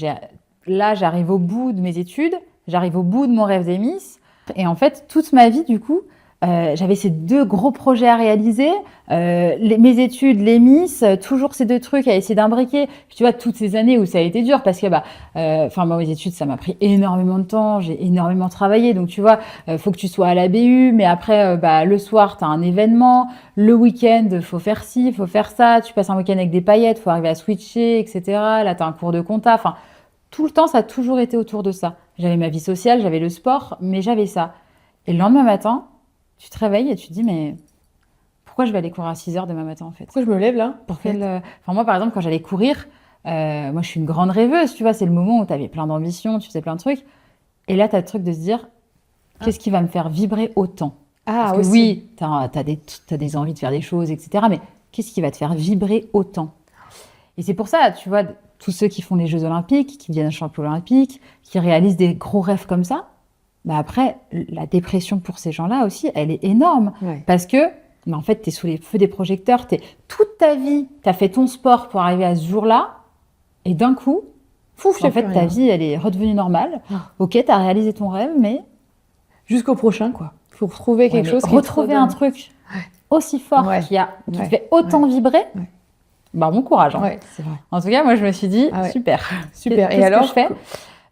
là, j'arrive au bout de mes études. J'arrive au bout de mon rêve des Miss. Et en fait, toute ma vie, du coup, j'avais ces 2 gros projets à réaliser. Mes études, les Miss, toujours ces 2 trucs à essayer d'imbriquer. Puis, tu vois, toutes ces années où ça a été dur parce que, moi, mes études, ça m'a pris énormément de temps. J'ai énormément travaillé. Donc, tu vois, faut que tu sois à la BU. Mais après, le soir, tu as un événement. Le week-end, faut faire ci, faut faire ça. Tu passes un week-end avec des paillettes, faut arriver à switcher, etc. Là, tu as un cours de compta. Enfin, tout le temps, ça a toujours été autour de ça. J'avais ma vie sociale, j'avais le sport, mais j'avais ça. Et le lendemain matin, tu te réveilles et tu te dis, mais pourquoi je vais aller courir à 6h demain matin, en fait? Pourquoi je me lève là? Pour moi, par exemple, quand j'allais courir, moi, je suis une grande rêveuse, tu vois, c'est le moment où tu avais plein d'ambitions, tu faisais plein de trucs. Et là, tu as le truc de se dire, qu'est-ce qui va me faire vibrer autant? Ah, Parce que aussi. oui, t'as des envies de faire des choses, etc. Mais qu'est-ce qui va te faire vibrer autant? Et c'est pour ça, tu vois, tous ceux qui font les Jeux Olympiques, qui deviennent champions olympiques, qui réalisent des gros rêves comme ça, bah après, la dépression pour ces gens-là aussi, elle est énorme. Ouais. Parce que, en fait, tu es sous les feux des projecteurs, toute ta vie, tu as fait ton sport pour arriver à ce jour-là, et d'un coup, Fouf, en fait, ta vie, elle est redevenue normale. Ok, tu as réalisé ton rêve, mais Jusqu'au prochain, quoi. Faut retrouver quelque chose qui te retrouver un redonne. truc aussi fort Ouais. qui te Ouais. fait autant vibrer, Ouais. bah bon courage. Hein. Ouais, c'est vrai. En tout cas, moi, je me suis dit, Ah ouais. super. Super. Qu'est-ce Et alors, que je fais?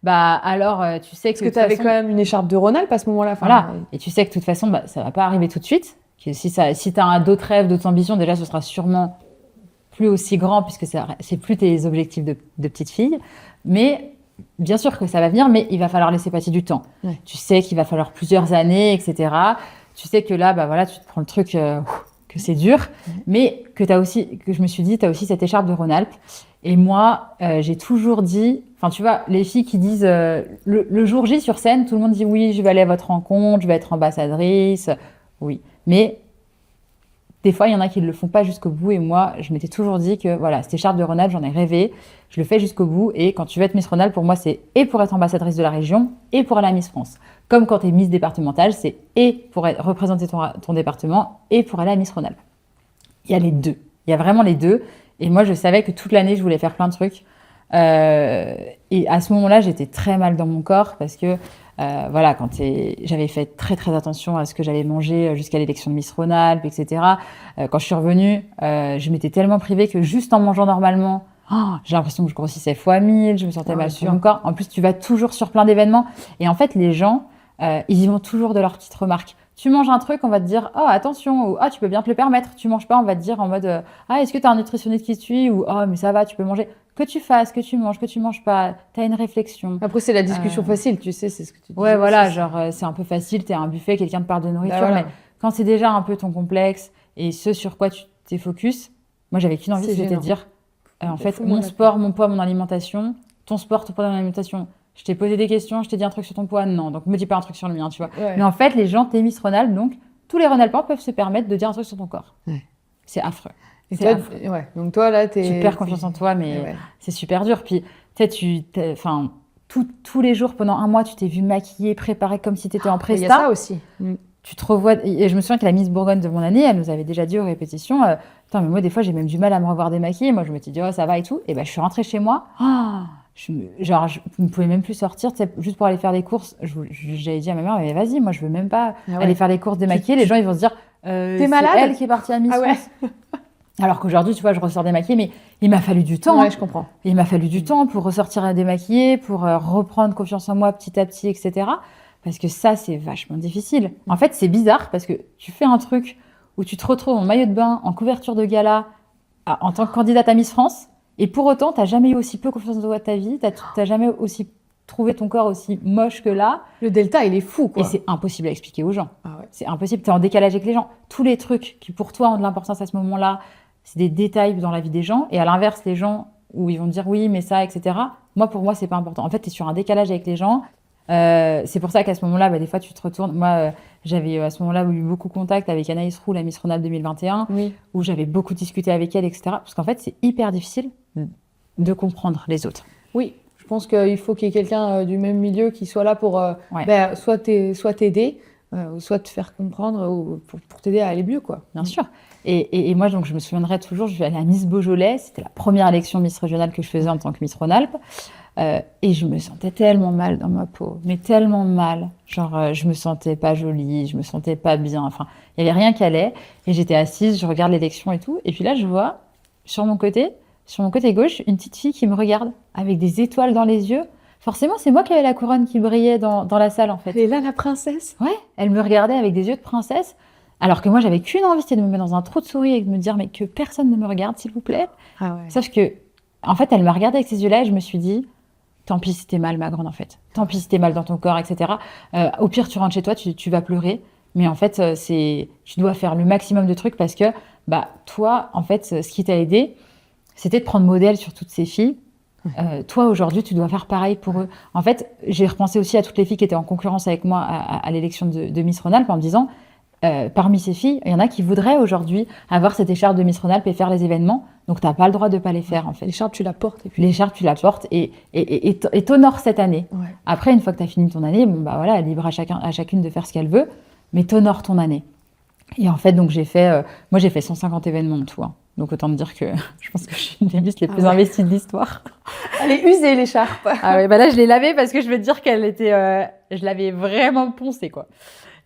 Bah alors, tu sais que Parce que de tu toute avais façon- quand même une écharpe de Rhône-Alpes à ce moment-là. Enfin, Voilà. Et tu sais que de toute façon, bah, ça va pas arriver tout de suite. Que si tu as d'autres rêves, d'autres ambitions, déjà, ce sera sûrement plus aussi grand puisque c'est plus tes objectifs de petite fille. Mais bien sûr que ça va venir, mais il va falloir laisser passer du temps. Ouais. Tu sais qu'il va falloir plusieurs années, etc. Tu sais que là, bah voilà, tu te prends le truc que c'est dur, mais que je me suis dit, tu as aussi cette écharpe de Rhône-Alpes. Et moi, j'ai toujours dit, enfin, tu vois, les filles qui disent le jour J sur scène, tout le monde dit oui, je vais aller à votre rencontre, je vais être ambassadrice, oui. Mais des fois, il y en a qui ne le font pas jusqu'au bout. Et moi, je m'étais toujours dit que voilà, cette écharpe de Rhône-Alpes, j'en ai rêvé. Je le fais jusqu'au bout. Et quand tu veux être Miss Rhône-Alpes, pour moi, c'est et pour être ambassadrice de la région et pour aller à Miss France. Comme quand tu es Miss départementale, c'est et pour représenter ton département et pour aller à Miss Rhône-Alpes. Il y a les deux. Il y a vraiment les deux. Et moi, je savais que toute l'année, je voulais faire plein de trucs. Et à ce moment-là, j'étais très mal dans mon corps parce que voilà, j'avais fait très très attention à ce que j'allais manger jusqu'à l'élection de Miss Rhône-Alpes, etc. Quand je suis revenue, je m'étais tellement privée que juste en mangeant normalement, j'ai l'impression que je grossissais fois 1000, je me sentais mal sur mon corps. En plus, tu vas toujours sur plein d'événements. Et en fait, les gens, ils y vont toujours de leurs petites remarques. Tu manges un truc, on va te dire « Oh, attention » ou « Ah, tu peux bien te le permettre ». Tu manges pas, on va te dire en mode Ah, est-ce que tu as un nutritionniste qui te suit » ou « Oh, mais ça va, tu peux manger ». Que tu fasses, que tu manges pas, tu as une réflexion. Après, c'est la discussion facile, tu sais, c'est ce que tu dis. Ouais, voilà, genre, c'est un peu facile, tu es à un buffet, quelqu'un te parle de nourriture, Bah, voilà. mais quand c'est déjà un peu ton complexe et ce sur quoi tu t'es focus, moi, j'avais qu'une envie, C'est c'était de gênant. dire, en fait, Fous-moi mon la sport, mon poids, mon alimentation, ton sport, ton poids, ton alimentation. Je t'ai posé des questions, je t'ai dit un truc sur ton poids, non, donc me dis pas un truc sur le mien, tu vois. Ouais. Mais en fait, les gens, t'es Miss Rhône-Alpes, donc tous les Rhône-Alpins peuvent se permettre de dire un truc sur ton corps. Ouais. C'est affreux. Et C'est toi, affreux. ouais. Donc toi, là, Tu perds confiance en toi, mais ouais. c'est super dur. Puis, tu sais, enfin, tous les jours pendant un mois, tu t'es vu maquillée, préparée comme si tu étais en Il y a presta. ça aussi. Tu te revois. Et je me souviens que la Miss Bourgogne de mon année, elle nous avait déjà dit aux répétitions Putain, mais moi, des fois, j'ai même du mal à me revoir démaquillée. Moi, je me suis dit Oh, ça va et tout. Et ben, je suis rentrée chez moi. Je ne pouvais même plus sortir, tu sais, juste pour aller faire des courses. J'avais dit à ma mère Mais vas-y, moi, je veux même pas aller faire les courses démaquillée. Les gens, ils vont se dire T'es malade ? C'est elle qui est partie à Miss France. Alors qu'aujourd'hui, tu vois, je ressors démaquillée, mais il m'a fallu du temps. Ouais, je comprends. Il m'a fallu du temps pour ressortir démaquillée, pour reprendre confiance en moi petit à petit, etc. Parce que ça, c'est vachement difficile. En fait, c'est bizarre parce que tu fais un truc où tu te retrouves en maillot de bain, en couverture de gala, en tant que candidate à Miss France, et pour autant, tu n'as jamais eu aussi peu confiance en toi de ta vie, tu n'as jamais aussi trouvé ton corps aussi moche que là. Le delta, il est fou, quoi. Et c'est impossible à expliquer aux gens. Ah ouais. C'est impossible, tu es en décalage avec les gens. Tous les trucs qui pour toi ont de l'importance à ce moment-là, c'est des détails dans la vie des gens. Et à l'inverse, les gens où ils vont te dire oui, mais ça, etc. Moi, pour moi, c'est pas important. En fait, tu es sur un décalage avec les gens. C'est pour ça qu'à ce moment-là, des fois, tu te retournes. Moi, j'avais à ce moment-là eu beaucoup de contact avec Anaïs Roux, la Miss Rhône-Alpes 2021, où j'avais beaucoup discuté avec elle, etc. Parce qu'en fait, c'est hyper difficile de comprendre les autres. Oui, je pense qu'il faut qu'il y ait quelqu'un du même milieu qui soit là pour soit t'aider, soit te faire comprendre, ou pour t'aider à aller mieux, quoi. Bien sûr. Et moi, donc, je me souviendrai toujours, je suis allée à Miss Beaujolais. C'était la première élection Miss Régionale que je faisais en tant que Miss Rhône-Alpes. Et je me sentais tellement mal dans ma peau, mais tellement mal. Genre, je me sentais pas jolie, je me sentais pas bien. Enfin, il y avait rien qui allait. Et j'étais assise, je regarde l'élection et tout. Et puis là, je vois sur mon côté gauche, une petite fille qui me regarde avec des étoiles dans les yeux. Forcément, c'est moi qui avais la couronne qui brillait dans la salle, en fait. Elle est là, la princesse ? Ouais, elle me regardait avec des yeux de princesse. Alors que moi, j'avais qu'une envie, c'était de me mettre dans un trou de souris et de me dire, mais que personne ne me regarde, s'il vous plaît. Ah ouais. Sauf que, en fait, elle m'a regardée avec ces yeux-là et je me suis dit, tant pis si t'es mal, ma grande, en fait. Tant pis si t'es mal dans ton corps, etc. Au pire, tu rentres chez toi, tu vas pleurer. Mais en fait, tu dois faire le maximum de trucs parce que, toi, en fait, ce qui t'a aidé, c'était de prendre modèle sur toutes ces filles. Toi, aujourd'hui, tu dois faire pareil pour eux. En fait, j'ai repensé aussi à toutes les filles qui étaient en concurrence avec moi à l'élection de Miss Rhône-Alpes en me disant, parmi ces filles, il y en a qui voudraient aujourd'hui avoir cette écharpe de Miss Rhône-Alpes et faire les événements. Donc, tu n'as pas le droit de ne pas les faire, en fait. L'écharpe, tu la portes. L'écharpe, tu la portes et t'honores cette année. Ouais. Après, une fois que tu as fini ton année, voilà, libre à chacune de faire ce qu'elle veut, mais t'honores ton année. Et en fait, donc, j'ai fait 150 événements en tout. Hein. Donc, autant te dire que je pense que je suis une des Miss les plus investies de l'histoire. Elle est usée, l'écharpe. Ah ouais, là, je l'ai lavée parce que je veux te dire qu'elle était... je l'avais vraiment poncée, quoi.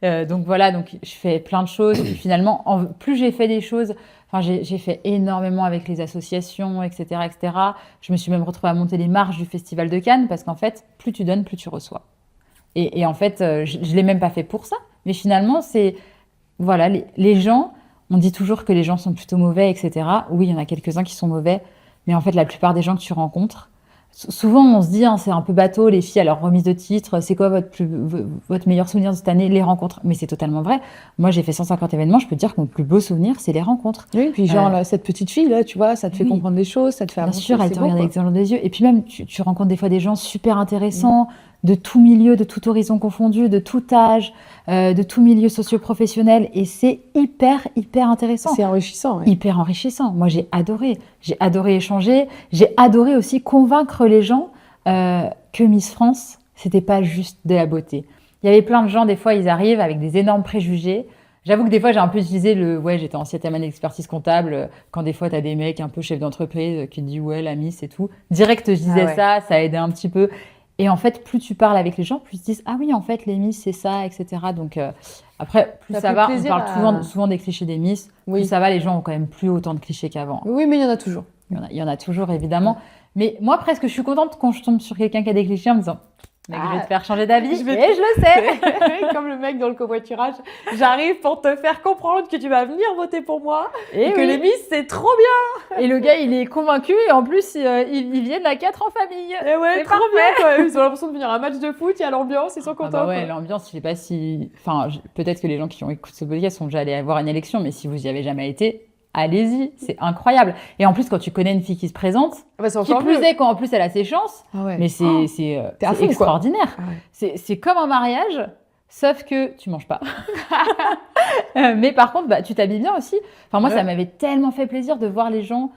Donc voilà, donc je fais plein de choses. Puis finalement, plus j'ai fait des choses, j'ai fait énormément avec les associations, etc., etc. Je me suis même retrouvée à monter les marches du Festival de Cannes parce qu'en fait, plus tu donnes, plus tu reçois. Et en fait, je ne l'ai même pas fait pour ça. Mais finalement, c'est... Voilà, les gens, on dit toujours que les gens sont plutôt mauvais, etc. Oui, il y en a quelques-uns qui sont mauvais. Mais en fait, la plupart des gens que tu rencontres, souvent, on se dit, c'est un peu bateau, les filles, à leur remise de titre, c'est quoi votre meilleur souvenir de cette année? Les rencontres. Mais c'est totalement vrai. Moi, j'ai fait 150 événements, je peux te dire que mon plus beau souvenir, c'est les rencontres. Oui, puis cette petite fille, là, tu vois, ça te fait comprendre des choses, ça te fait avancer. Bien sûr, elle te regarde avec des yeux. Et puis même, tu rencontres des fois des gens super intéressants, de tout milieu, de tout horizon confondu, de tout âge, de tout milieu socio-professionnel. Et c'est hyper, hyper intéressant. C'est enrichissant. Ouais. Hyper enrichissant. Moi, j'ai adoré. J'ai adoré échanger. J'ai adoré aussi convaincre les gens que Miss France, c'était pas juste de la beauté. Il y avait plein de gens, des fois, ils arrivent avec des énormes préjugés. J'avoue que des fois, j'ai un peu utilisé j'étais en 7e année d'expertise comptable, quand des fois, tu as des mecs un peu chefs d'entreprise qui te disent, ouais, la Miss et tout. Direct, je disais ça a aidé un petit peu. Et en fait, plus tu parles avec les gens, plus ils te disent, ah oui, en fait, les Miss, c'est ça, etc. Donc, après, plus ça va, on parle souvent des clichés des Miss. Oui. Plus ça va, les gens ont quand même plus autant de clichés qu'avant. Oui, mais il y en a toujours. Il y en a toujours, évidemment. Mais moi, presque, je suis contente quand je tombe sur quelqu'un qui a des clichés en me disant, Mais je vais te faire changer d'avis, je vais et je le sais. Comme le mec dans le covoiturage, j'arrive pour te faire comprendre que tu vas venir voter pour moi et que les Miss, c'est trop bien. Et le gars, il est convaincu et en plus, ils viennent à 4 en famille. Et ouais, c'est trop parfait. bien quoi. Ils ont l'impression de venir à un match de foot, il y a l'ambiance, ils sont contents. Ah bah ouais, l'ambiance, je sais pas si... Enfin, peut-être que les gens qui ont écouté ce podcast sont déjà allés voir une élection, mais si vous y avez jamais été, allez-y, c'est incroyable. Et en plus, quand tu connais une fille qui se présente, Bah, c'est qui encore plus mieux. est quand en plus elle a ses chances, Ah ouais. mais c'est t'es à fond, quoi. extraordinaire. Ah ouais. C'est comme un mariage, sauf que tu manges pas. Mais par contre, bah, tu t'habilles bien aussi. Enfin, moi, Ouais. ça m'avait tellement fait plaisir de voir les gens...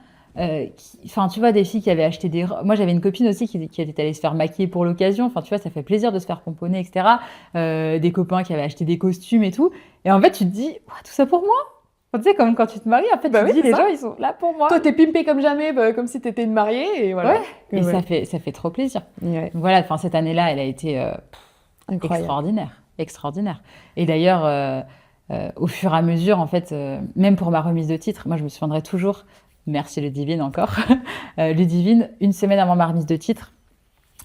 Enfin, tu vois, des filles qui avaient acheté des... Moi, j'avais une copine aussi qui était allée se faire maquiller pour l'occasion. Enfin, tu vois, ça fait plaisir de se faire pomponner, etc. Des copains qui avaient acheté des costumes et tout. Et en fait, tu te dis, ouah, tout ça pour moi? Enfin, tu sais, comme quand tu te maries, en fait, Bah tu oui, te dis, c'est les ça. gens, ils sont là pour moi. Toi, t'es pimpée comme jamais, bah, comme si t'étais une mariée et voilà. Ouais. Et Ouais. ça fait trop plaisir. Ouais. Donc voilà, enfin, cette année-là, elle a été Incroyable. extraordinaire. Extraordinaire. Et d'ailleurs, au fur et à mesure, en fait, même pour ma remise de titre, moi, je me souviendrai toujours, merci Ludivine encore, Ludivine, une semaine avant ma remise de titre,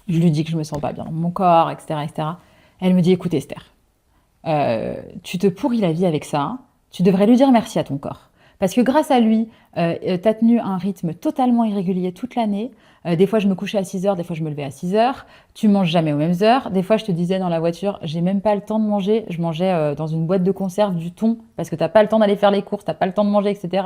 je lui dis que je me sens pas bien dans mon corps, etc., etc. Elle me dit, écoute Esther, tu te pourris la vie avec ça, hein. Tu devrais lui dire merci à ton corps. Parce que grâce à lui, tu as tenu un rythme totalement irrégulier toute l'année. Des fois, je me couchais à 6 heures, des fois, je me levais à 6 heures. Tu manges jamais aux mêmes heures. Des fois, je te disais dans la voiture, j'ai même pas le temps de manger. Je mangeais dans une boîte de conserve du thon parce que t'as pas le temps d'aller faire les courses, t'as pas le temps de manger, etc.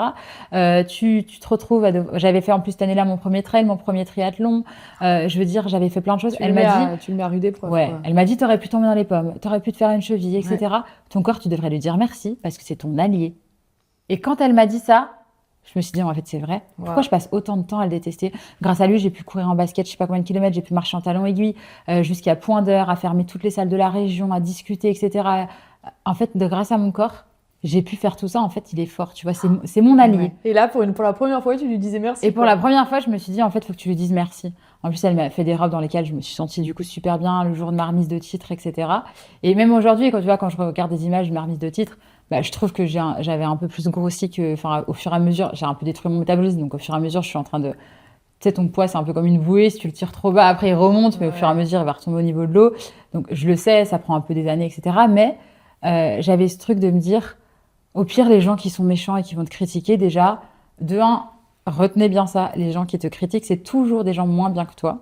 Tu te retrouves J'avais fait en plus cette année-là mon premier trail, mon premier triathlon. Je veux dire, j'avais fait plein de choses. Tu Elle le mets m'a dit... tu le mets à rude épreuve. Ouais, quoi. elle m'a dit, t'aurais pu tomber dans les pommes, t'aurais pu te faire une cheville, etc. Ton corps, tu devrais lui dire merci parce que c'est ton allié. Et quand elle m'a dit ça, je me suis dit, en fait, c'est vrai. Pourquoi Wow. je passe autant de temps à le détester? Grâce à lui, j'ai pu courir en basket, je sais pas combien de kilomètres, j'ai pu marcher en talons aiguilles, jusqu'à point d'heure, à fermer toutes les salles de la région, à discuter, etc. En fait, grâce à mon corps, j'ai pu faire tout ça. En fait, il est fort, tu vois, c'est mon allié. Ouais. Et là, pour la première fois, tu lui disais merci. Et pour quoi. la première fois, je me suis dit, en fait, il faut que tu lui dises merci. En plus, elle m'a fait des robes dans lesquelles je me suis sentie du coup super bien le jour de ma remise de titre, etc. Et même aujourd'hui, quand je regarde des images de ma remise de titre, bah, je trouve que j'avais un peu plus grossi que, enfin, au fur et à mesure, j'ai un peu détruit mon métabolisme. Donc, au fur et à mesure, je suis en train de, tu sais, ton poids, c'est un peu comme une bouée. Si tu le tires trop bas, après, il remonte, mais au fur et à mesure, il va retomber au niveau de l'eau. Donc, je le sais, ça prend un peu des années, etc. Mais j'avais ce truc de me dire, au pire, les gens qui sont méchants et qui vont te critiquer, déjà, de un, retenez bien ça, les gens qui te critiquent, c'est toujours des gens moins bien que toi.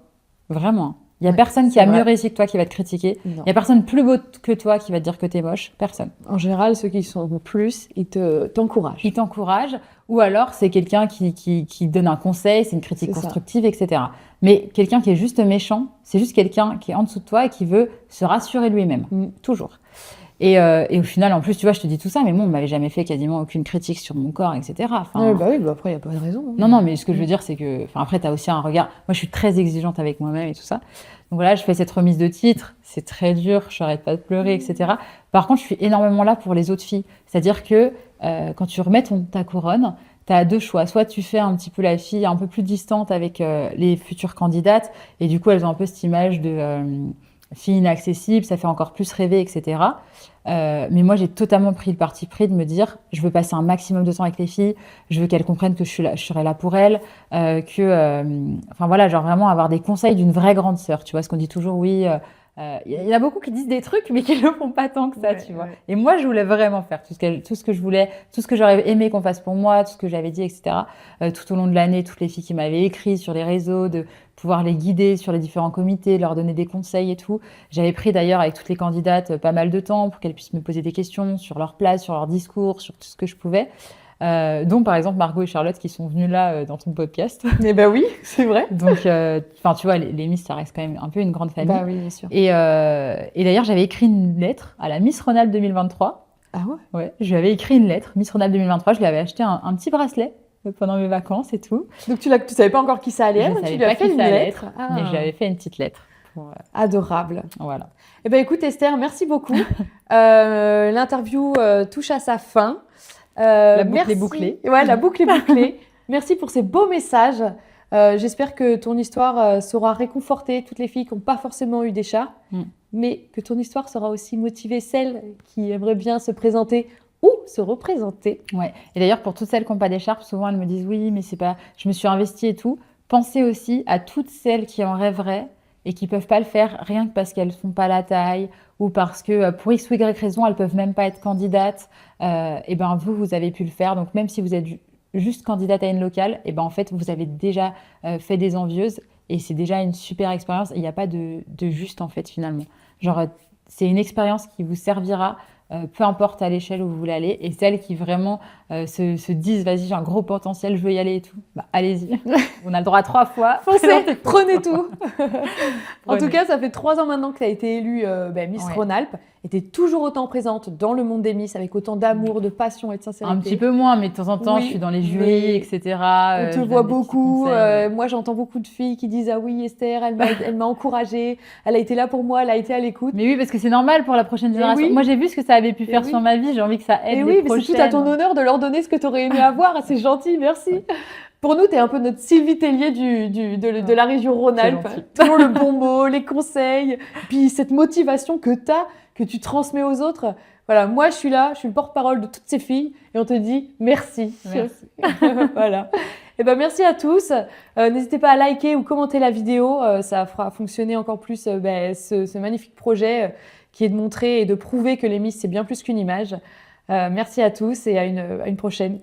Vraiment. Il n'y a personne qui a mieux réussi que toi qui va te critiquer. Il n'y a personne plus beau que toi qui va te dire que t'es moche. Personne. En général, ceux qui sont plus, ils t'encouragent. Ils t'encouragent. Ou alors, c'est quelqu'un qui donne un conseil, c'est une critique constructive, etc. Mais quelqu'un qui est juste méchant, c'est juste quelqu'un qui est en dessous de toi et qui veut se rassurer lui-même. Toujours. Et au final, en plus, tu vois, je te dis tout ça, mais moi, on m'avait jamais fait quasiment aucune critique sur mon corps, etc. Enfin, bah oui, bah après, il n'y a pas de raison. Non, non, mais ce que je veux dire, c'est que... Enfin, après, tu as aussi un regard... Moi, je suis très exigeante avec moi-même et tout ça. Donc voilà, je fais cette remise de titre. C'est très dur, je n'arrête pas de pleurer, etc. Par contre, je suis énormément là pour les autres filles. C'est-à-dire que quand tu remets ta couronne, tu as deux choix. Soit tu fais un petit peu la fille un peu plus distante avec les futures candidates, et du coup, elles ont un peu cette image de... fille inaccessible, ça fait encore plus rêver, etc. Mais moi, j'ai totalement pris le parti pris de me dire, je veux passer un maximum de temps avec les filles, je veux qu'elles comprennent que je serai là pour elles, enfin voilà, genre vraiment avoir des conseils d'une vraie grande sœur, tu vois, ce qu'on dit toujours, oui, il y en a beaucoup qui disent des trucs, mais qui ne le font pas tant que ça, tu vois. Et moi, je voulais vraiment faire tout ce que je voulais, tout ce que j'aurais aimé qu'on fasse pour moi, tout ce que j'avais dit, etc. Tout au long de l'année, toutes les filles qui m'avaient écrit sur les réseaux, de pouvoir les guider sur les différents comités, leur donner des conseils et tout. J'avais pris d'ailleurs avec toutes les candidates pas mal de temps pour qu'elles puissent me poser des questions sur leur place, sur leur discours, sur tout ce que je pouvais. Dont par exemple Margot et Charlotte qui sont venues là dans ton podcast. Eh ben oui, c'est vrai. Donc, enfin tu vois, les Miss, ça reste quand même un peu une grande famille. Bah oui, bien sûr. Et d'ailleurs, j'avais écrit une lettre à la Miss Rhône-Alpes 2023. Ah ouais? Ouais, je lui avais écrit une lettre, Miss Rhône-Alpes 2023. Je lui avais acheté un petit bracelet pendant mes vacances et tout. Donc tu savais pas encore qui ça allait être, tu lui as fait une lettre. Mais j'avais fait une petite lettre. Adorable. Voilà. Eh ben écoute Esther, merci beaucoup. L'interview touche à sa fin. La boucle est bouclée. Ouais, la boucle est bouclée. Merci pour ces beaux messages. J'espère que ton histoire saura réconforter toutes les filles qui n'ont pas forcément eu d'écharpe, mais que ton histoire saura aussi motiver celles qui aimeraient bien se présenter ou se représenter. Ouais. Et d'ailleurs, pour toutes celles qui n'ont pas d'écharpe, souvent elles me disent oui, mais c'est pas, je me suis investie et tout. Pensez aussi à toutes celles qui en rêveraient et qui peuvent pas le faire rien que parce qu'elles font pas la taille ou parce que pour X ou Y raison, elles peuvent même pas être candidates, et ben vous avez pu le faire. Donc même si vous êtes juste candidate à une locale, et ben en fait vous avez déjà fait des envieuses et c'est déjà une super expérience. Il n'y a pas de juste en fait finalement. Genre c'est une expérience qui vous servira peu importe à l'échelle où vous voulez aller. Et celles qui vraiment se disent, vas-y, j'ai un gros potentiel, je veux y aller et tout, bah, allez-y. On a le droit à 3 fois. Foncez, prenez tout. En tout Prenez. cas, ça fait 3 ans maintenant que tu as été élue Miss Ouais. Rhône-Alpes et tu es toujours autant présente dans le monde des Miss avec autant d'amour, de passion et de sincérité. Un petit peu moins, mais de temps en temps, Oui, je suis dans les jurys, mais etc. on te je donne voit des petits beaucoup. conseils. Moi, j'entends beaucoup de filles qui disent ah oui, Esther, elle m'a encouragée, elle a été là pour moi, elle a été à l'écoute. Mais oui, parce que c'est normal pour la prochaine génération. oui. Moi, j'ai vu ce que ça avait pu Et faire oui. sur ma vie. J'ai envie que ça aide Et les oui, mais prochaines. c'est tout à ton honneur de leur donner ce que tu aurais aimé avoir. C'est gentil, merci. Pour nous, tu es un peu notre Sylvie Tellier de la région Rhône-Alpes. C'est gentil. Toujours le bon mot, les conseils, puis cette motivation que tu as, que tu transmets aux autres. Voilà, moi, je suis là, je suis le porte-parole de toutes ces filles et on te dit merci. Merci. Voilà. Et ben, merci à tous. N'hésitez pas à liker ou commenter la vidéo. Ça fera fonctionner encore plus ce magnifique projet qui est de montrer et de prouver que les Miss, c'est bien plus qu'une image. Merci à tous et à une prochaine.